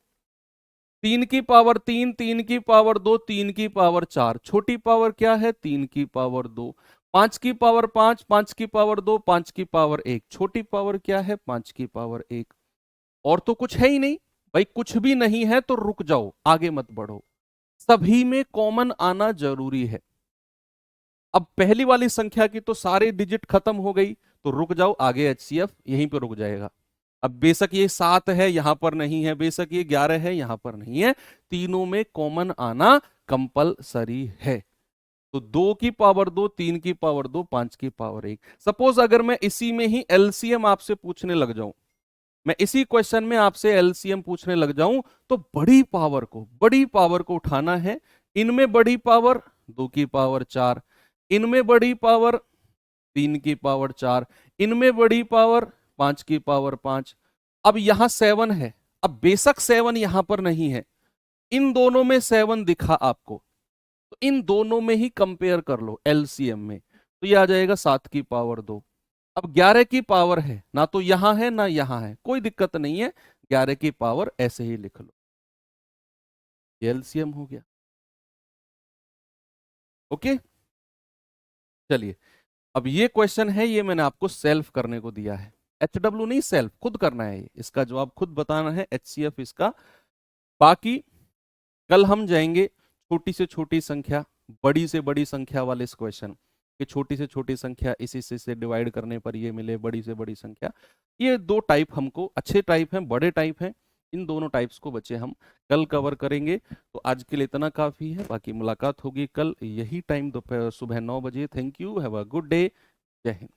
3 की पावर 3, 3 की पावर 2, 3 की पावर 4, छोटी पावर क्या है, 3 की पावर 2। 5 की पावर 5, 5 की पावर 2, 5 की पावर 1, छोटी पावर क्या है, 5 की पावर 1। और तो कुछ है ही नहीं भाई, कुछ भी नहीं है तो रुक जाओ, आगे मत बढ़ो, सभी में कॉमन आना जरूरी है। अब पहली वाली संख्या की तो सारे डिजिट खत्म हो गई, तो रुक जाओ, आगे HCF यहीं पे रुक जाएगा। अब बेशक ये 7 है यहां पर नहीं है, बेशक ये 11 है यहां पर नहीं है, तीनों में कॉमन आना कंपलसरी है। तो 2 की पावर 2, 3 की पावर 2, 5 की पावर 1। सपोज अगर मैं इसी में ही LCM आपसे पूछने लग जाऊं, मैं इसी क्वेश्चन में आपसे LCM पूछने लग जाऊं, तो बड़ी पावर को उठाना है। इनमें बड़ी पावर 2 की पावर 4, इनमें बड़ी पावर 3 की पावर 4, इनमें बड़ी पावर 5 की पावर 5। अब यहां 7 है, अब बेशक 7 यहां पर नहीं है, इन दोनों में 7 दिखा आपको, तो इन दोनों में ही कंपेयर कर लो एलसीएम में, तो ये आ जाएगा 7 की पावर 2। अब 11 की पावर है, ना तो यहां है ना यहां है, कोई दिक्कत नहीं है, 11 की पावर ऐसे ही लिख लो, ये एलसीएम हो गया। ओके, चलिए अब ये क्वेश्चन है, ये मैंने आपको सेल्फ करने को दिया है, HW नहीं, सेल्फ खुद करना है, ये इसका जवाब खुद बताना है, HCF इसका। बाकी कल हम जाएंगे छोटी से छोटी संख्या, बड़ी से बड़ी संख्या वाले इस क्वेश्चन कि छोटी से छोटी संख्या इसी से डिवाइड करने पर ये मिले बड़ी से बड़ी संख्या। ये दो टाइप हमको अच्छे टाइप हैं, बड़े टाइप हैं, इन दोनों टाइप्स को बच्चे हम कल कवर करेंगे। तो आज के लिए इतना काफी है, बाकी मुलाकात होगी कल यही टाइम, दोपहर सुबह 9 बजे। Thank you, have a good day, जय हिंद।